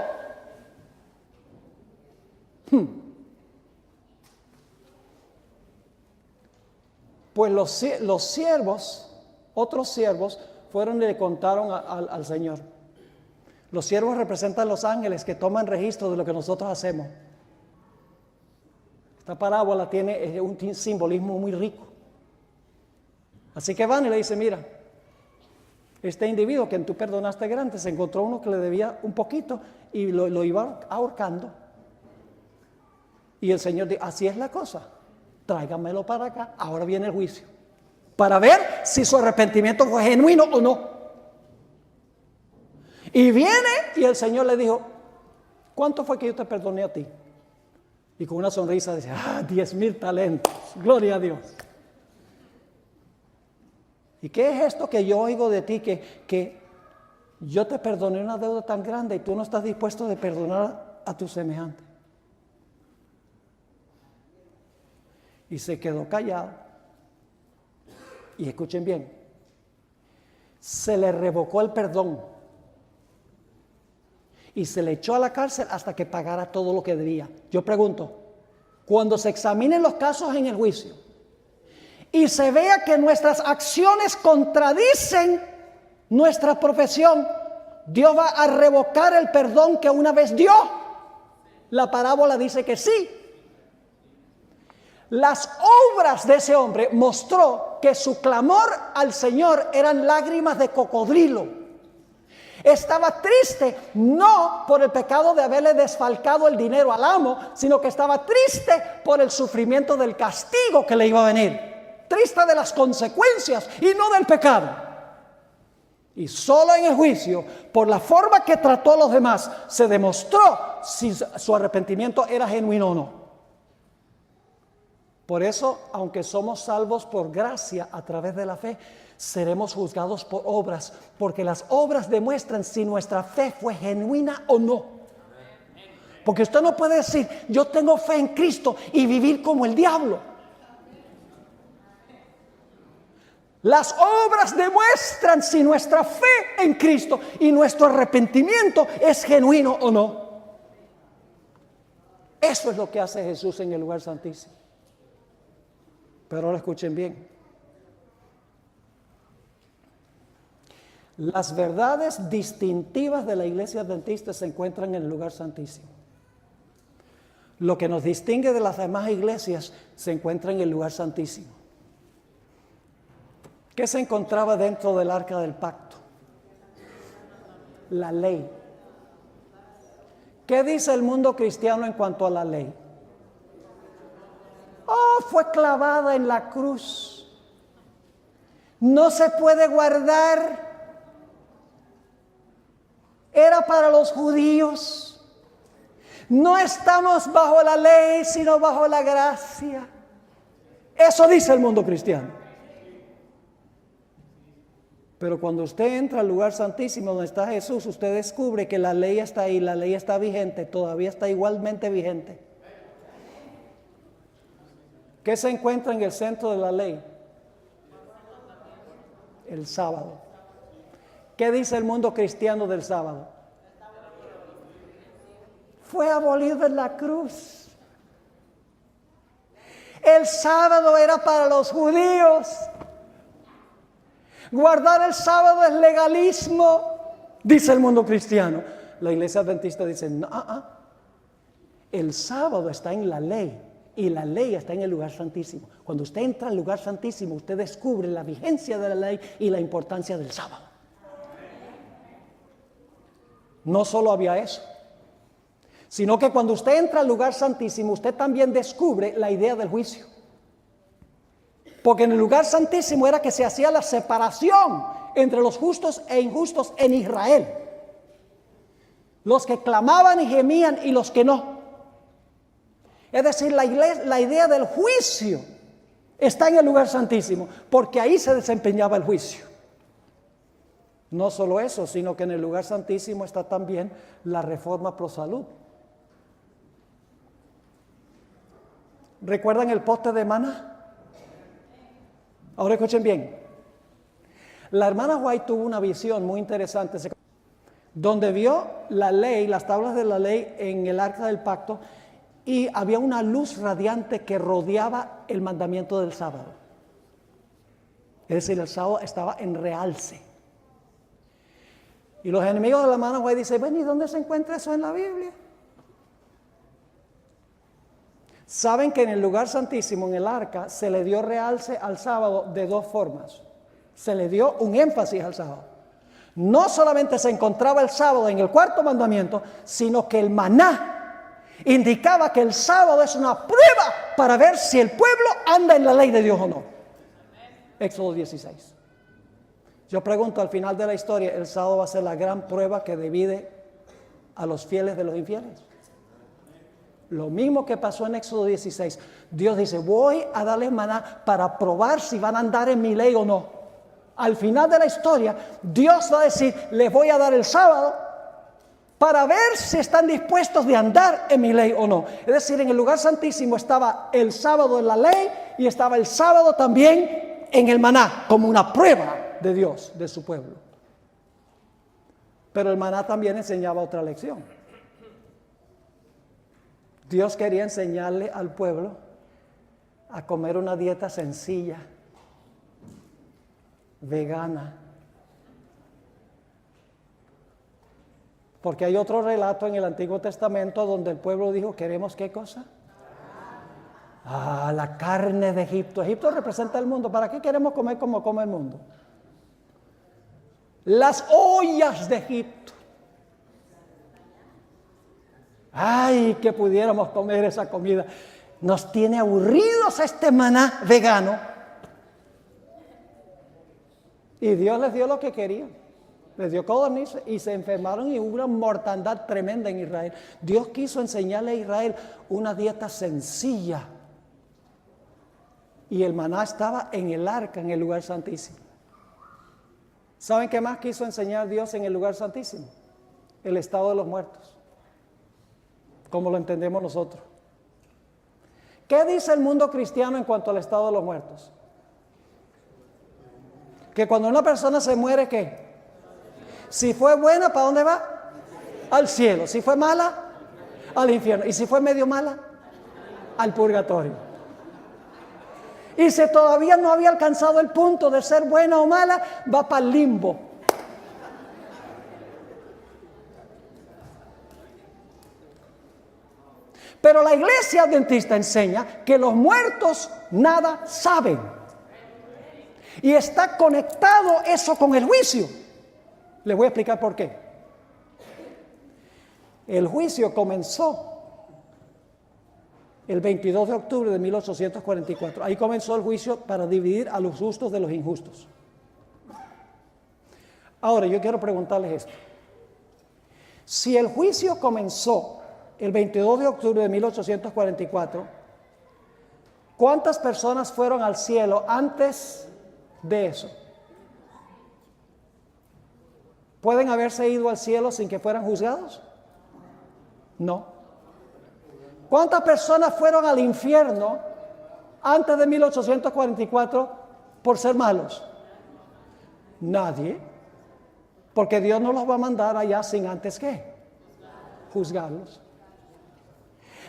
Pues los siervos, otros siervos, fueron y le contaron al Señor. Los siervos representan los ángeles que toman registro de lo que nosotros hacemos. Esta parábola tiene un simbolismo muy rico. Así que van y le dicen, mira, este individuo que tú perdonaste grande, se encontró uno que le debía un poquito y lo iba ahorcando. Y el Señor dijo, así es la cosa, tráigamelo para acá, ahora viene el juicio, para ver si su arrepentimiento fue genuino o no. Y viene y el Señor le dijo, ¿cuánto fue que yo te perdoné a ti? Y con una sonrisa dice, 10,000 talentos, gloria a Dios. ¿Y qué es esto que yo oigo de ti, que yo te perdoné una deuda tan grande y tú no estás dispuesto de perdonar a tu semejante? Y se quedó callado. Y escuchen bien, se le revocó el perdón y se le echó a la cárcel hasta que pagara todo lo que debía. Yo pregunto, cuando se examinen los casos en el juicio y se vea que nuestras acciones contradicen nuestra profesión, ¿Dios va a revocar el perdón que una vez dio? La parábola dice que sí. Las obras de ese hombre mostró que su clamor al Señor eran lágrimas de cocodrilo. Estaba triste no por el pecado de haberle desfalcado el dinero al amo, sino que estaba triste por el sufrimiento del castigo que le iba a venir. Triste de las consecuencias y no del pecado. Y solo en el juicio, por la forma que trató a los demás, se demostró si su arrepentimiento era genuino o no. Por eso, aunque somos salvos por gracia a través de la fe, seremos juzgados por obras, porque las obras demuestran si nuestra fe fue genuina o no. Porque usted no puede decir, yo tengo fe en Cristo y vivir como el diablo. Las obras demuestran si nuestra fe en Cristo y nuestro arrepentimiento es genuino o no. Eso es lo que hace Jesús en el lugar santísimo. Pero ahora escuchen bien. Las verdades distintivas de la iglesia adventista se encuentran en el lugar santísimo. Lo que nos distingue de las demás iglesias se encuentra en el lugar santísimo. ¿Qué se encontraba dentro del arca del pacto? La ley. ¿Qué dice el mundo cristiano en cuanto a la ley? Oh, fue clavada en la cruz. No se puede guardar. Era para los judíos. No estamos bajo la ley, sino bajo la gracia. Eso dice el mundo cristiano. Pero cuando usted entra al lugar santísimo donde está Jesús, usted descubre que la ley está ahí, la ley está vigente, todavía está igualmente vigente. ¿Qué se encuentra en el centro de la ley? El sábado. ¿Qué dice el mundo cristiano del sábado? Fue abolido en la cruz. El sábado era para los judíos. Guardar el sábado es legalismo, dice el mundo cristiano. La iglesia adventista dice, no, el sábado está en la ley y la ley está en el lugar santísimo. Cuando usted entra al lugar santísimo, usted descubre la vigencia de la ley y la importancia del sábado. No solo había eso, sino que cuando usted entra al lugar santísimo, usted también descubre la idea del juicio. Porque en el lugar santísimo era que se hacía la separación entre los justos e injustos en Israel. Los que clamaban y gemían y los que no. Es decir, la idea del juicio está en el lugar santísimo, porque ahí se desempeñaba el juicio. No solo eso, sino que en el lugar santísimo está también la reforma pro salud. ¿Recuerdan el poste de maná? Ahora escuchen bien. La hermana White tuvo una visión muy interesante, donde vio la ley, las tablas de la ley en el arca del pacto, y había una luz radiante que rodeaba el mandamiento del sábado. Es decir, el sábado estaba en realce. Y los enemigos de la hermana White dicen, bueno, ¿y dónde se encuentra eso en la Biblia? Saben que en el lugar santísimo, en el arca, se le dio realce al sábado de dos formas. Se le dio un énfasis al sábado. No solamente se encontraba el sábado en el cuarto mandamiento, sino que el maná indicaba que el sábado es una prueba para ver si el pueblo anda en la ley de Dios o no. Éxodo 16. Yo pregunto, al final de la historia, ¿el sábado va a ser la gran prueba que divide a los fieles de los infieles? Lo mismo que pasó en Éxodo 16. Dios dice, voy a darles maná para probar si van a andar en mi ley o no. Al final de la historia, Dios va a decir, les voy a dar el sábado para ver si están dispuestos de andar en mi ley o no. Es decir, en el lugar santísimo estaba el sábado en la ley y estaba el sábado también en el maná, como una prueba de Dios, de su pueblo. Pero el maná también enseñaba otra lección. Dios quería enseñarle al pueblo a comer una dieta sencilla, vegana. Porque hay otro relato en el Antiguo Testamento donde el pueblo dijo, ¿queremos qué cosa? La carne de Egipto. Egipto representa el mundo. ¿Para qué queremos comer como come el mundo? Las ollas de Egipto. Ay, que pudiéramos comer esa comida. Nos tiene aburridos este maná vegano. Y Dios les dio lo que querían. Les dio codorniz y se enfermaron y hubo una mortandad tremenda en Israel. Dios quiso enseñarle a Israel una dieta sencilla. Y el maná estaba en el arca, en el lugar santísimo. ¿Saben qué más quiso enseñar Dios en el lugar santísimo? El estado de los muertos, como lo entendemos nosotros. ¿Qué dice el mundo cristiano en cuanto al estado de los muertos? Que cuando una persona se muere, ¿qué? Si fue buena, ¿para dónde va? Al cielo. Si fue mala, al infierno. Y si fue medio mala, al purgatorio. Y si todavía no había alcanzado el punto de ser buena o mala, va para el limbo. Pero la iglesia adventista enseña que los muertos nada saben. Y está conectado eso con el juicio. Les voy a explicar por qué. El juicio comenzó el 22 de octubre de 1844. Ahí comenzó el juicio para dividir a los justos de los injustos. Ahora, yo quiero preguntarles esto. Si el juicio comenzó el 22 de octubre de 1844, ¿cuántas personas fueron al cielo antes de eso? ¿Pueden haberse ido al cielo sin que fueran juzgados? No. ¿Cuántas personas fueron al infierno antes de 1844 por ser malos? Nadie. Porque Dios no los va a mandar allá sin antes ¿qué? Juzgarlos.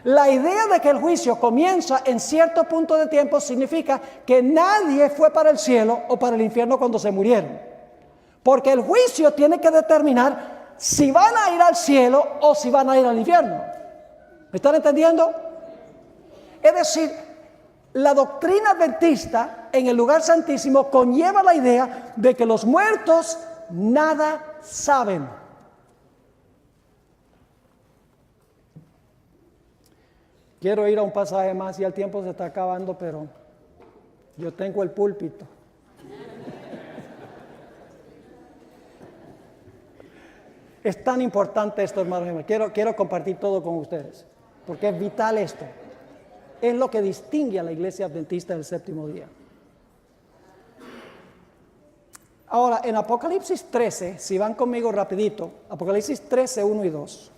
La idea de que el juicio comienza en cierto punto de tiempo significa que nadie fue para el cielo o para el infierno cuando se murieron. Porque el juicio tiene que determinar si van a ir al cielo o si van a ir al infierno. ¿Me están entendiendo? Es decir, la doctrina adventista en el lugar santísimo conlleva la idea de que los muertos nada saben. Quiero ir a un pasaje más y el tiempo se está acabando, pero yo tengo el púlpito. Es tan importante esto, hermanos. Quiero compartir todo con ustedes, porque es vital esto. Es lo que distingue a la iglesia adventista del séptimo día. Ahora, en Apocalipsis 13, si van conmigo rapidito, Apocalipsis 13, 1 y 2,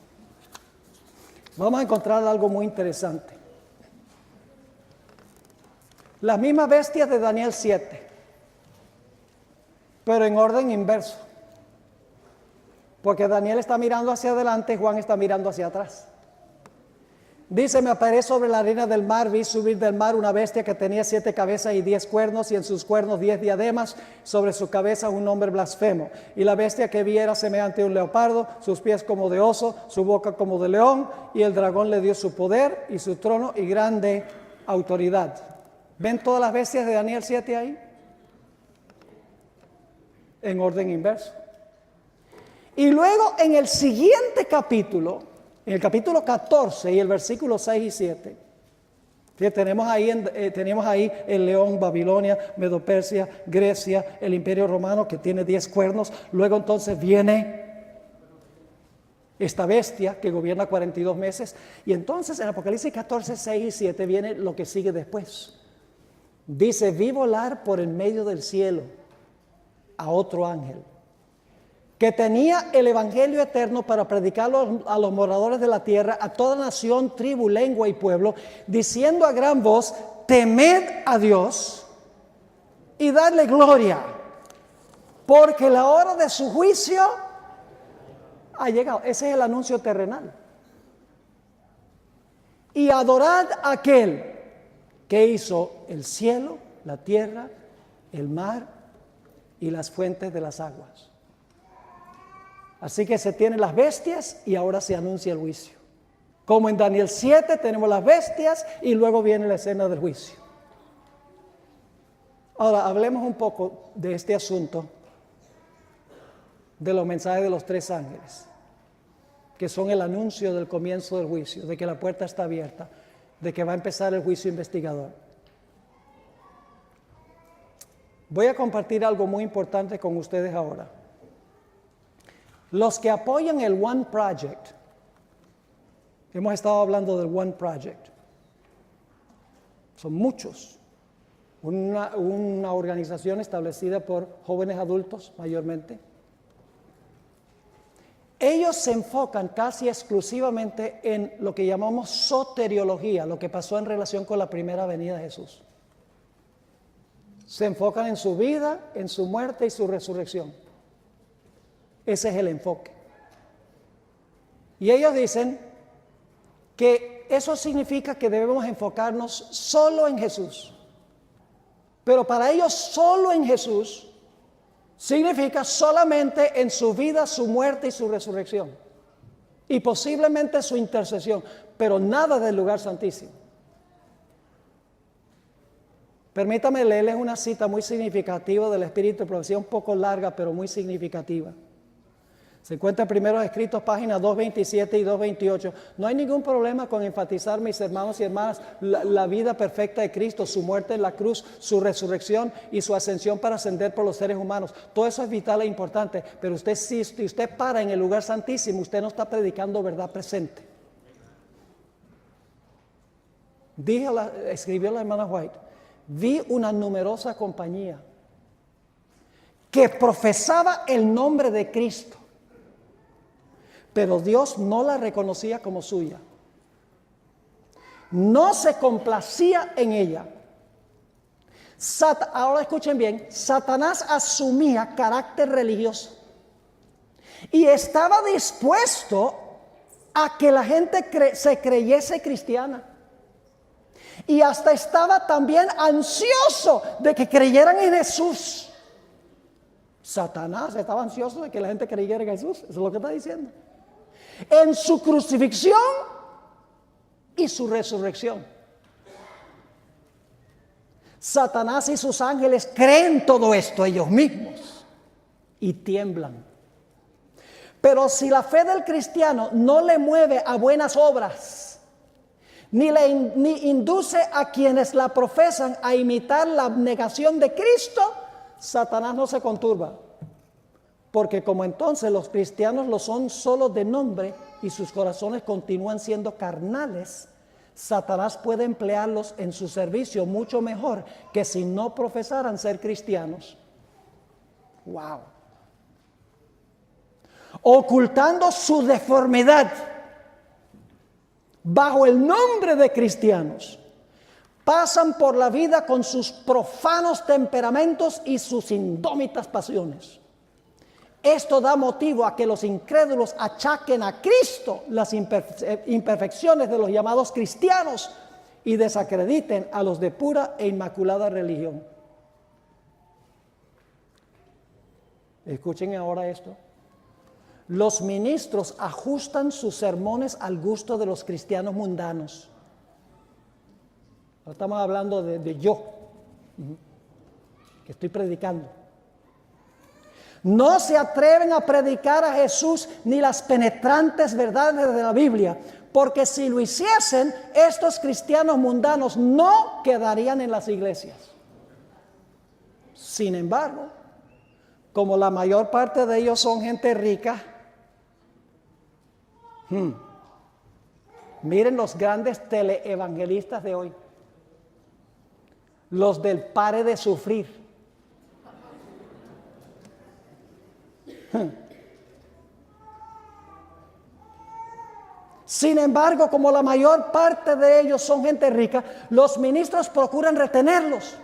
vamos a encontrar algo muy interesante. Las mismas bestias de Daniel 7, pero en orden inverso. Porque Daniel está mirando hacia adelante, Juan está mirando hacia atrás. Dice, me paré sobre la arena del mar, vi subir del mar una bestia que tenía 7 cabezas y 10 cuernos, y en sus cuernos 10 diademas, sobre su cabeza un nombre blasfemo. Y la bestia que vi era semejante a un leopardo, sus pies como de oso, su boca como de león, y el dragón le dio su poder y su trono y grande autoridad. ¿Ven todas las bestias de Daniel 7 ahí? En orden inverso. Y luego en el siguiente capítulo, en el capítulo 14 y el versículo 6 y 7, tenemos ahí el león, Babilonia, Medo-Persia, Grecia, el imperio romano que tiene 10 cuernos. Luego entonces viene esta bestia que gobierna 42 meses. Y entonces en Apocalipsis 14, 6 y 7 viene lo que sigue después. Dice, vi volar por el medio del cielo a otro ángel, que tenía el evangelio eterno para predicarlo a los moradores de la tierra, a toda nación, tribu, lengua y pueblo, diciendo a gran voz, temed a Dios y dadle gloria, porque la hora de su juicio ha llegado. Ese es el anuncio terrenal. Y adorad a aquel que hizo el cielo, la tierra, el mar y las fuentes de las aguas. Así que se tienen las bestias y ahora se anuncia el juicio. Como en Daniel 7 tenemos las bestias y luego viene la escena del juicio. Ahora hablemos un poco de este asunto de los mensajes de los 3 ángeles, que son el anuncio del comienzo del juicio, de que la puerta está abierta, de que va a empezar el juicio investigador. Voy a compartir algo muy importante con ustedes ahora. Los que apoyan el One Project, hemos estado hablando del One Project, son muchos, una organización establecida por jóvenes adultos mayormente. Ellos se enfocan casi exclusivamente en lo que llamamos soteriología, lo que pasó en relación con la primera venida de Jesús. Se enfocan en su vida, en su muerte y su resurrección. Ese es el enfoque. Y ellos dicen que eso significa que debemos enfocarnos solo en Jesús. Pero para ellos solo en Jesús significa solamente en su vida, su muerte y su resurrección. Y posiblemente su intercesión, pero nada del lugar santísimo. Permítame leerles una cita muy significativa del Espíritu de Profecía, un poco larga, pero muy significativa. Se encuentra en Primeros Escritos, páginas 227 y 228. No hay ningún problema con enfatizar, mis hermanos y hermanas, la vida perfecta de Cristo, su muerte en la cruz, su resurrección y su ascensión para ascender por los seres humanos. Todo eso es vital e importante, pero si usted para en el lugar santísimo, usted no está predicando verdad presente. Escribió la hermana White, vi una numerosa compañía que profesaba el nombre de Cristo, pero Dios no la reconocía como suya. No se complacía en ella. Ahora escuchen bien, Satanás asumía carácter religioso y estaba dispuesto a que la gente se creyese cristiana. Y hasta estaba también ansioso de que creyeran en Jesús. Satanás estaba ansioso de que la gente creyera en Jesús. Eso es lo que está diciendo. En su crucifixión y su resurrección. Satanás y sus ángeles creen todo esto ellos mismos y tiemblan. Pero si la fe del cristiano no le mueve a buenas obras, ni induce a quienes la profesan a imitar la abnegación de Cristo, Satanás no se conturba. Porque como entonces los cristianos lo son solo de nombre y sus corazones continúan siendo carnales, Satanás puede emplearlos en su servicio mucho mejor que si no profesaran ser cristianos. ¡Wow! Ocultando su deformidad bajo el nombre de cristianos, pasan por la vida con sus profanos temperamentos y sus indómitas pasiones. Esto da motivo a que los incrédulos achaquen a Cristo las imperfecciones de los llamados cristianos y desacrediten a los de pura e inmaculada religión. Escuchen ahora esto. Los ministros ajustan sus sermones al gusto de los cristianos mundanos. Ahora estamos hablando de yo, que estoy predicando. No se atreven a predicar a Jesús ni las penetrantes verdades de la Biblia, porque si lo hiciesen, estos cristianos mundanos no quedarían en las iglesias. Sin embargo, como la mayor parte de ellos son gente rica, miren los grandes teleevangelistas de hoy, los del pare de sufrir. Sin embargo, como la mayor parte de ellos son gente rica, los ministros procuran retenerlos,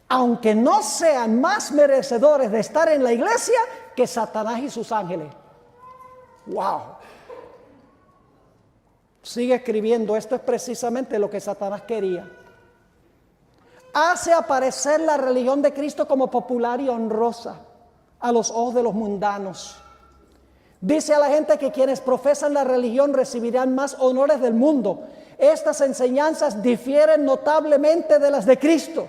aunque no sean más merecedores de estar en la iglesia que Satanás y sus ángeles. ¡Wow! Sigue escribiendo, esto es precisamente lo que Satanás quería. Hace aparecer la religión de Cristo como popular y honrosa a los ojos de los mundanos. Dice a la gente que quienes profesan la religión recibirán más honores del mundo. Estas enseñanzas difieren notablemente de las de Cristo.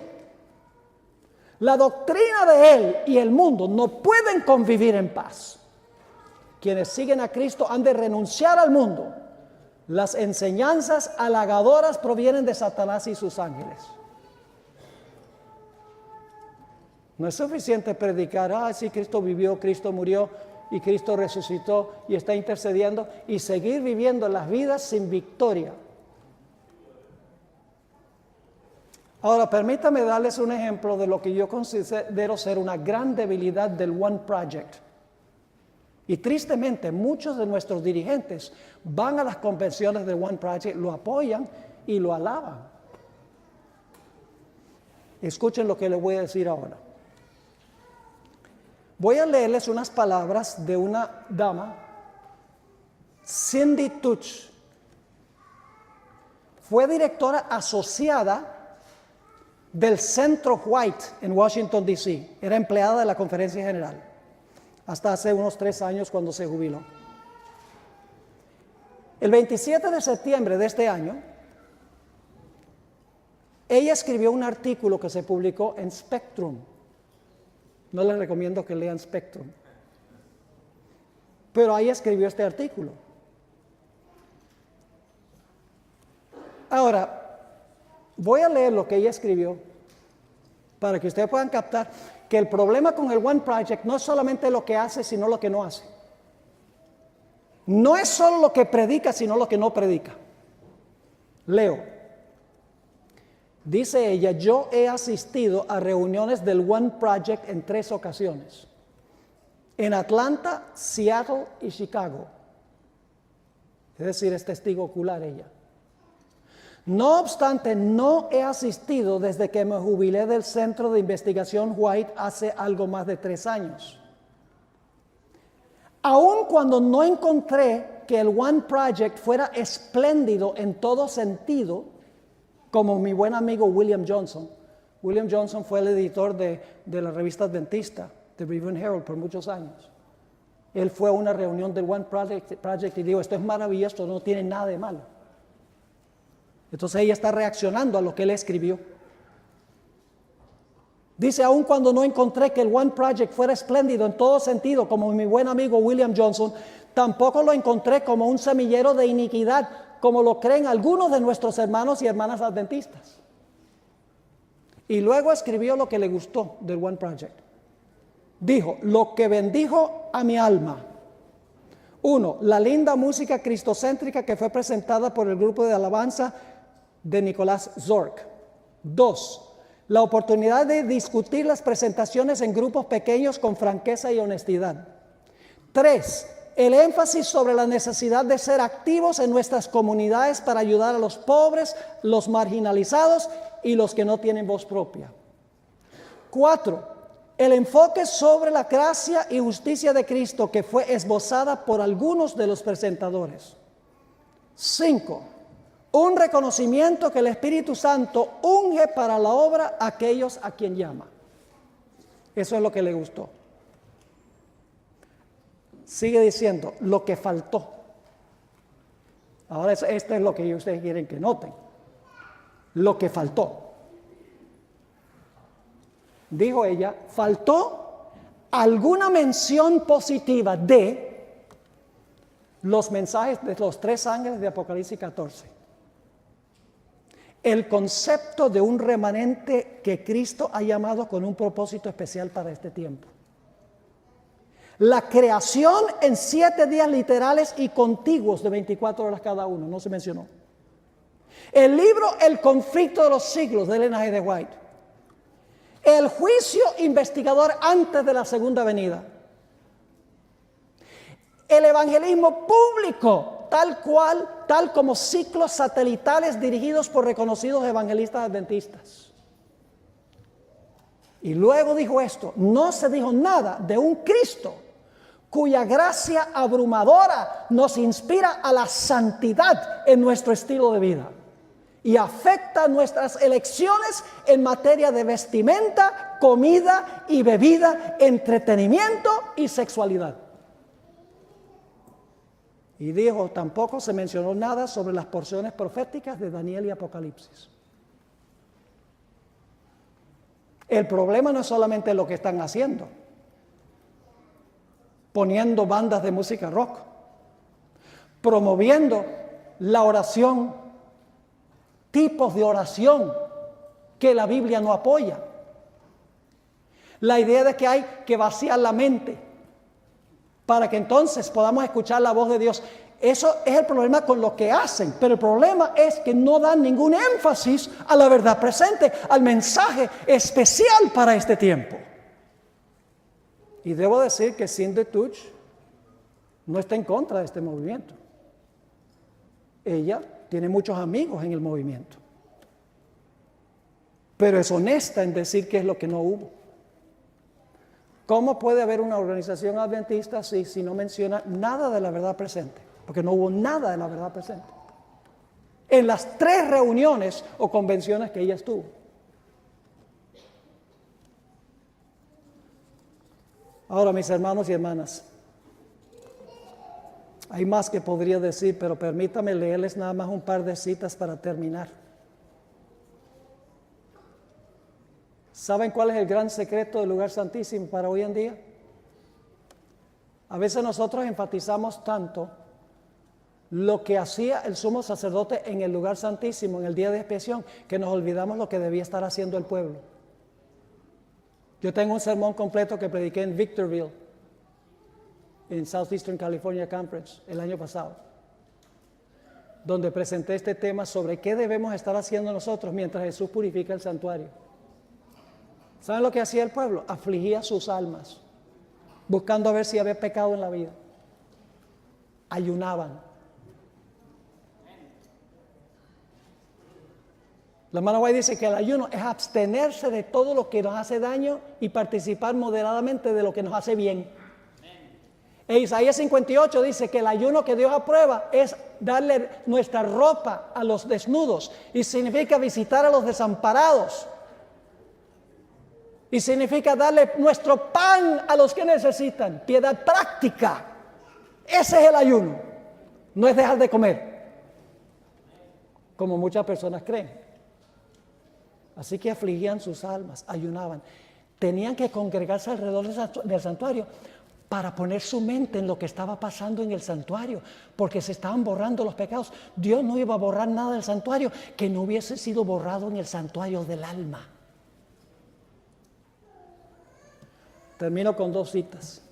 La doctrina de Él y el mundo no pueden convivir en paz. Quienes siguen a Cristo han de renunciar al mundo. Las enseñanzas halagadoras provienen de Satanás y sus ángeles. No es suficiente predicar, sí, Cristo vivió, Cristo murió y Cristo resucitó y está intercediendo, y seguir viviendo las vidas sin victoria. Ahora, permítame darles un ejemplo de lo que yo considero ser una gran debilidad del One Project. Y tristemente, muchos de nuestros dirigentes van a las convenciones del One Project, lo apoyan y lo alaban. Escuchen lo que les voy a decir ahora. Voy a leerles unas palabras de una dama, Cindy Tuch. Fue directora asociada del Centro White en Washington, D.C. Era empleada de la Conferencia General hasta hace unos 3 años cuando se jubiló. El 27 de septiembre de este año, Ella escribió un artículo que se publicó en Spectrum. No les recomiendo que lean Spectrum. Pero ahí escribió este artículo. Ahora, voy a leer lo que ella escribió para que ustedes puedan captar que el problema con el One Project no es solamente lo que hace, sino lo que no hace. No es solo lo que predica, sino lo que no predica. Leo. Dice ella, yo he asistido a reuniones del One Project en 3 ocasiones. En Atlanta, Seattle y Chicago. Es decir, es testigo ocular ella. No obstante, no he asistido desde que me jubilé del Centro de Investigación White hace algo más de 3 años. Aun cuando no encontré que el One Project fuera espléndido en todo sentido, como mi buen amigo William Johnson. William Johnson fue el editor de la revista Adventista, The Review and Herald, por muchos años. Él fue a una reunión del One Project y dijo, esto es maravilloso, esto no tiene nada de malo. Entonces ella está reaccionando a lo que él escribió. Dice, aun cuando no encontré que el One Project fuera espléndido en todo sentido, como mi buen amigo William Johnson, tampoco lo encontré como un semillero de iniquidad, como lo creen algunos de nuestros hermanos y hermanas adventistas. Y luego escribió lo que le gustó del One Project. Dijo, lo que bendijo a mi alma. 1, la linda música cristocéntrica que fue presentada por el grupo de alabanza de Nicolás Zorc. 2, la oportunidad de discutir las presentaciones en grupos pequeños con franqueza y honestidad. 3, el énfasis sobre la necesidad de ser activos en nuestras comunidades para ayudar a los pobres, los marginalizados y los que no tienen voz propia. 4, el enfoque sobre la gracia y justicia de Cristo que fue esbozada por algunos de los presentadores. 5, un reconocimiento que el Espíritu Santo unge para la obra a aquellos a quien llama. Eso es lo que le gustó. Sigue diciendo, lo que faltó. Ahora esto es lo que ustedes quieren que noten. Lo que faltó. Dijo ella, faltó alguna mención positiva de los mensajes de los 3 ángeles de Apocalipsis 14. El concepto de un remanente que Cristo ha llamado con un propósito especial para este tiempo. La creación en 7 días literales y contiguos de 24 horas cada uno, no se mencionó. El libro El conflicto de los siglos de Ellen G. de White. El juicio investigador antes de la segunda venida. El evangelismo público, tal como ciclos satelitales dirigidos por reconocidos evangelistas adventistas. Y luego dijo esto, no se dijo nada de un Cristo cuya gracia abrumadora nos inspira a la santidad en nuestro estilo de vida y afecta nuestras elecciones en materia de vestimenta, comida y bebida, entretenimiento y sexualidad. Y dijo, tampoco se mencionó nada sobre las porciones proféticas de Daniel y Apocalipsis. El problema no es solamente lo que están haciendo, poniendo bandas de música rock, promoviendo la oración, tipos de oración que la Biblia no apoya. La idea de que hay que vaciar la mente para que entonces podamos escuchar la voz de Dios. Eso es el problema con lo que hacen, pero el problema es que no dan ningún énfasis a la verdad presente, al mensaje especial para este tiempo. Y debo decir que Cindy Touch no está en contra de este movimiento. Ella tiene muchos amigos en el movimiento, pero es honesta en decir qué es lo que no hubo. ¿Cómo puede haber una organización adventista si no menciona nada de la verdad presente? Porque no hubo nada de la verdad presente en las 3 reuniones o convenciones que ella estuvo. Ahora, mis hermanos y hermanas, hay más que podría decir, pero permítame leerles nada más un par de citas para terminar. ¿Saben cuál es el gran secreto del lugar santísimo para hoy en día? A veces nosotros enfatizamos tanto lo que hacía el sumo sacerdote en el lugar santísimo, en el día de expiación, que nos olvidamos lo que debía estar haciendo el pueblo. Yo tengo un sermón completo que prediqué en Victorville, en Southeastern California Conference, el año pasado, donde presenté este tema sobre qué debemos estar haciendo nosotros mientras Jesús purifica el santuario. ¿Saben lo que hacía el pueblo? Afligía sus almas, buscando a ver si había pecado en la vida. Ayunaban. La hermana White dice que el ayuno es abstenerse de todo lo que nos hace daño y participar moderadamente de lo que nos hace bien. E Isaías 58 dice que el ayuno que Dios aprueba es darle nuestra ropa a los desnudos y significa visitar a los desamparados. Y significa darle nuestro pan a los que necesitan, piedad práctica. Ese es el ayuno, no es dejar de comer, como muchas personas creen. Así que afligían sus almas, ayunaban. Tenían que congregarse alrededor del santuario para poner su mente en lo que estaba pasando en el santuario, porque se estaban borrando los pecados. Dios no iba a borrar nada del santuario que no hubiese sido borrado en el santuario del alma. Termino con dos citas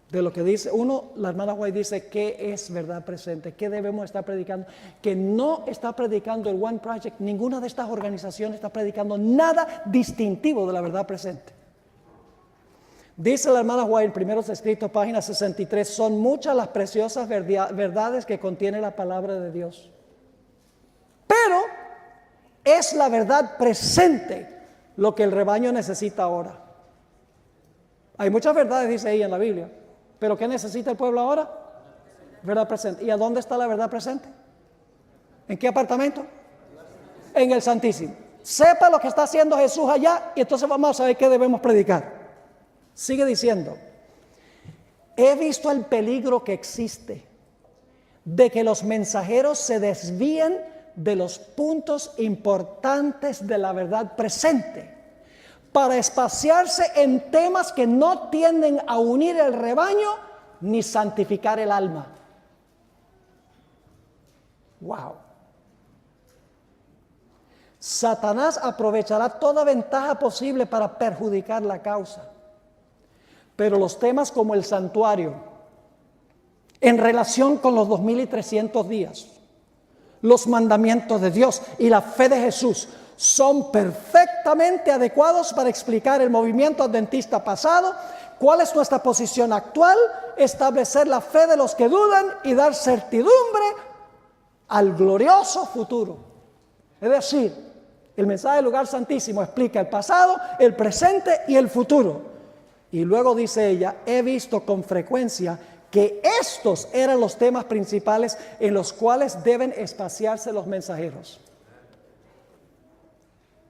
de lo que dice. Uno, la hermana White dice qué es verdad presente, qué debemos estar predicando, que no está predicando el One Project, ninguna de estas organizaciones está predicando nada distintivo de la verdad presente. Dice la hermana White en Primeros Escritos, página 63, son muchas las preciosas verdades que contiene la palabra de Dios, pero es la verdad presente lo que el rebaño necesita ahora. Hay muchas verdades, dice ella en la Biblia, pero ¿qué necesita el pueblo ahora? Verdad presente. ¿Y a dónde está la verdad presente? ¿En qué apartamento? En el Santísimo. Sepa lo que está haciendo Jesús allá y entonces vamos a saber qué debemos predicar. Sigue diciendo, he visto el peligro que existe de que los mensajeros se desvíen de los puntos importantes de la verdad presente para espaciarse en temas que no tienden a unir el rebaño ni santificar el alma. Wow. Satanás aprovechará toda ventaja posible para perjudicar la causa. Pero los temas como el santuario, en relación con los 2300 días, los mandamientos de Dios y la fe de Jesús, son perfectamente adecuados para explicar el movimiento adventista pasado, cuál es nuestra posición actual, establecer la fe de los que dudan y dar certidumbre al glorioso futuro. Es decir, el mensaje del lugar santísimo explica el pasado, el presente y el futuro. Y luego dice ella, he visto con frecuencia que estos eran los temas principales en los cuales deben espaciarse los mensajeros.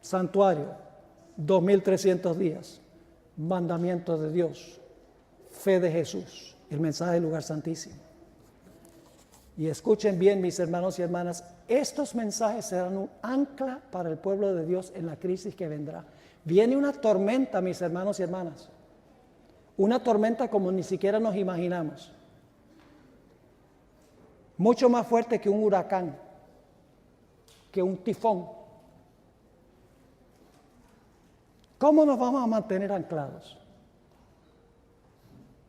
Santuario, 2300 días, mandamiento de Dios, fe de Jesús, el mensaje del lugar santísimo. Y escuchen bien, mis hermanos y hermanas, estos mensajes serán un ancla para el pueblo de Dios en la crisis que vendrá. Viene una tormenta, mis hermanos y hermanas, una tormenta como ni siquiera nos imaginamos, mucho más fuerte que un huracán, que un tifón. ¿Cómo nos vamos a mantener anclados?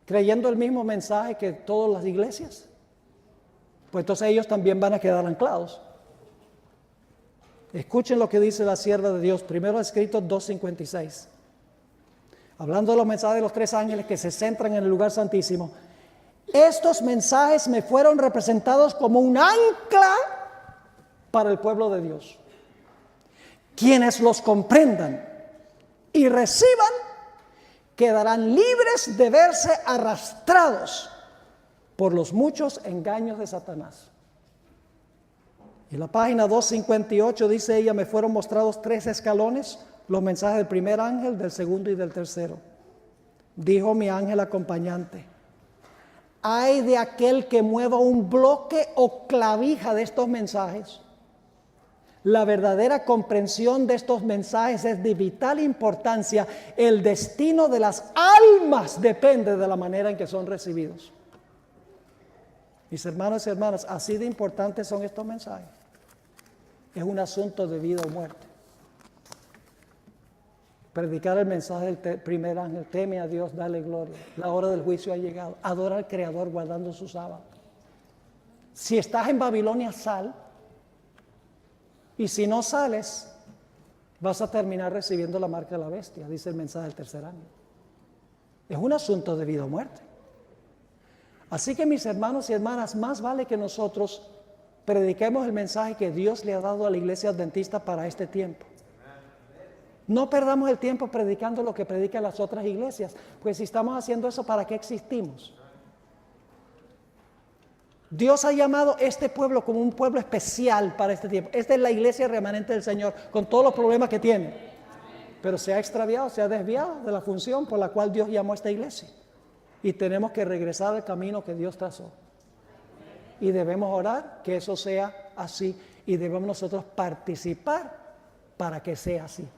¿Creyendo el mismo mensaje que todas las iglesias? Pues entonces ellos también van a quedar anclados. Escuchen lo que dice la sierva de Dios, Primero Escritos 2:56. Hablando de los mensajes de los tres ángeles que se centran en el lugar santísimo. Estos mensajes me fueron representados como un ancla para el pueblo de Dios. Quienes los comprendan y reciban, quedarán libres de verse arrastrados por los muchos engaños de Satanás. En la página 258 dice ella, me fueron mostrados 3 escalones, los mensajes del primer ángel, del segundo y del tercero. Dijo mi ángel acompañante, ay de aquel que mueva un bloque o clavija de estos mensajes, La verdadera comprensión de estos mensajes es de vital importancia. El destino de las almas depende de la manera en que son recibidos. Mis hermanos y hermanas, así de importantes son estos mensajes. Es un asunto de vida o muerte. Predicar el mensaje del primer ángel, teme a Dios, dale gloria. La hora del juicio ha llegado. Adora al Creador guardando su sábado. Si estás en Babilonia, sal. Y si no sales, vas a terminar recibiendo la marca de la bestia, dice el mensaje del tercer ángel. Es un asunto de vida o muerte. Así que mis hermanos y hermanas, más vale que nosotros prediquemos el mensaje que Dios le ha dado a la iglesia adventista para este tiempo. No perdamos el tiempo predicando lo que predican las otras iglesias, pues si estamos haciendo eso, ¿para qué existimos? Dios ha llamado este pueblo como un pueblo especial para este tiempo. Esta es la iglesia remanente del Señor, con todos los problemas que tiene. Pero se ha extraviado, se ha desviado de la función por la cual Dios llamó a esta iglesia. Y tenemos que regresar al camino que Dios trazó. Y debemos orar que eso sea así. Y debemos nosotros participar para que sea así.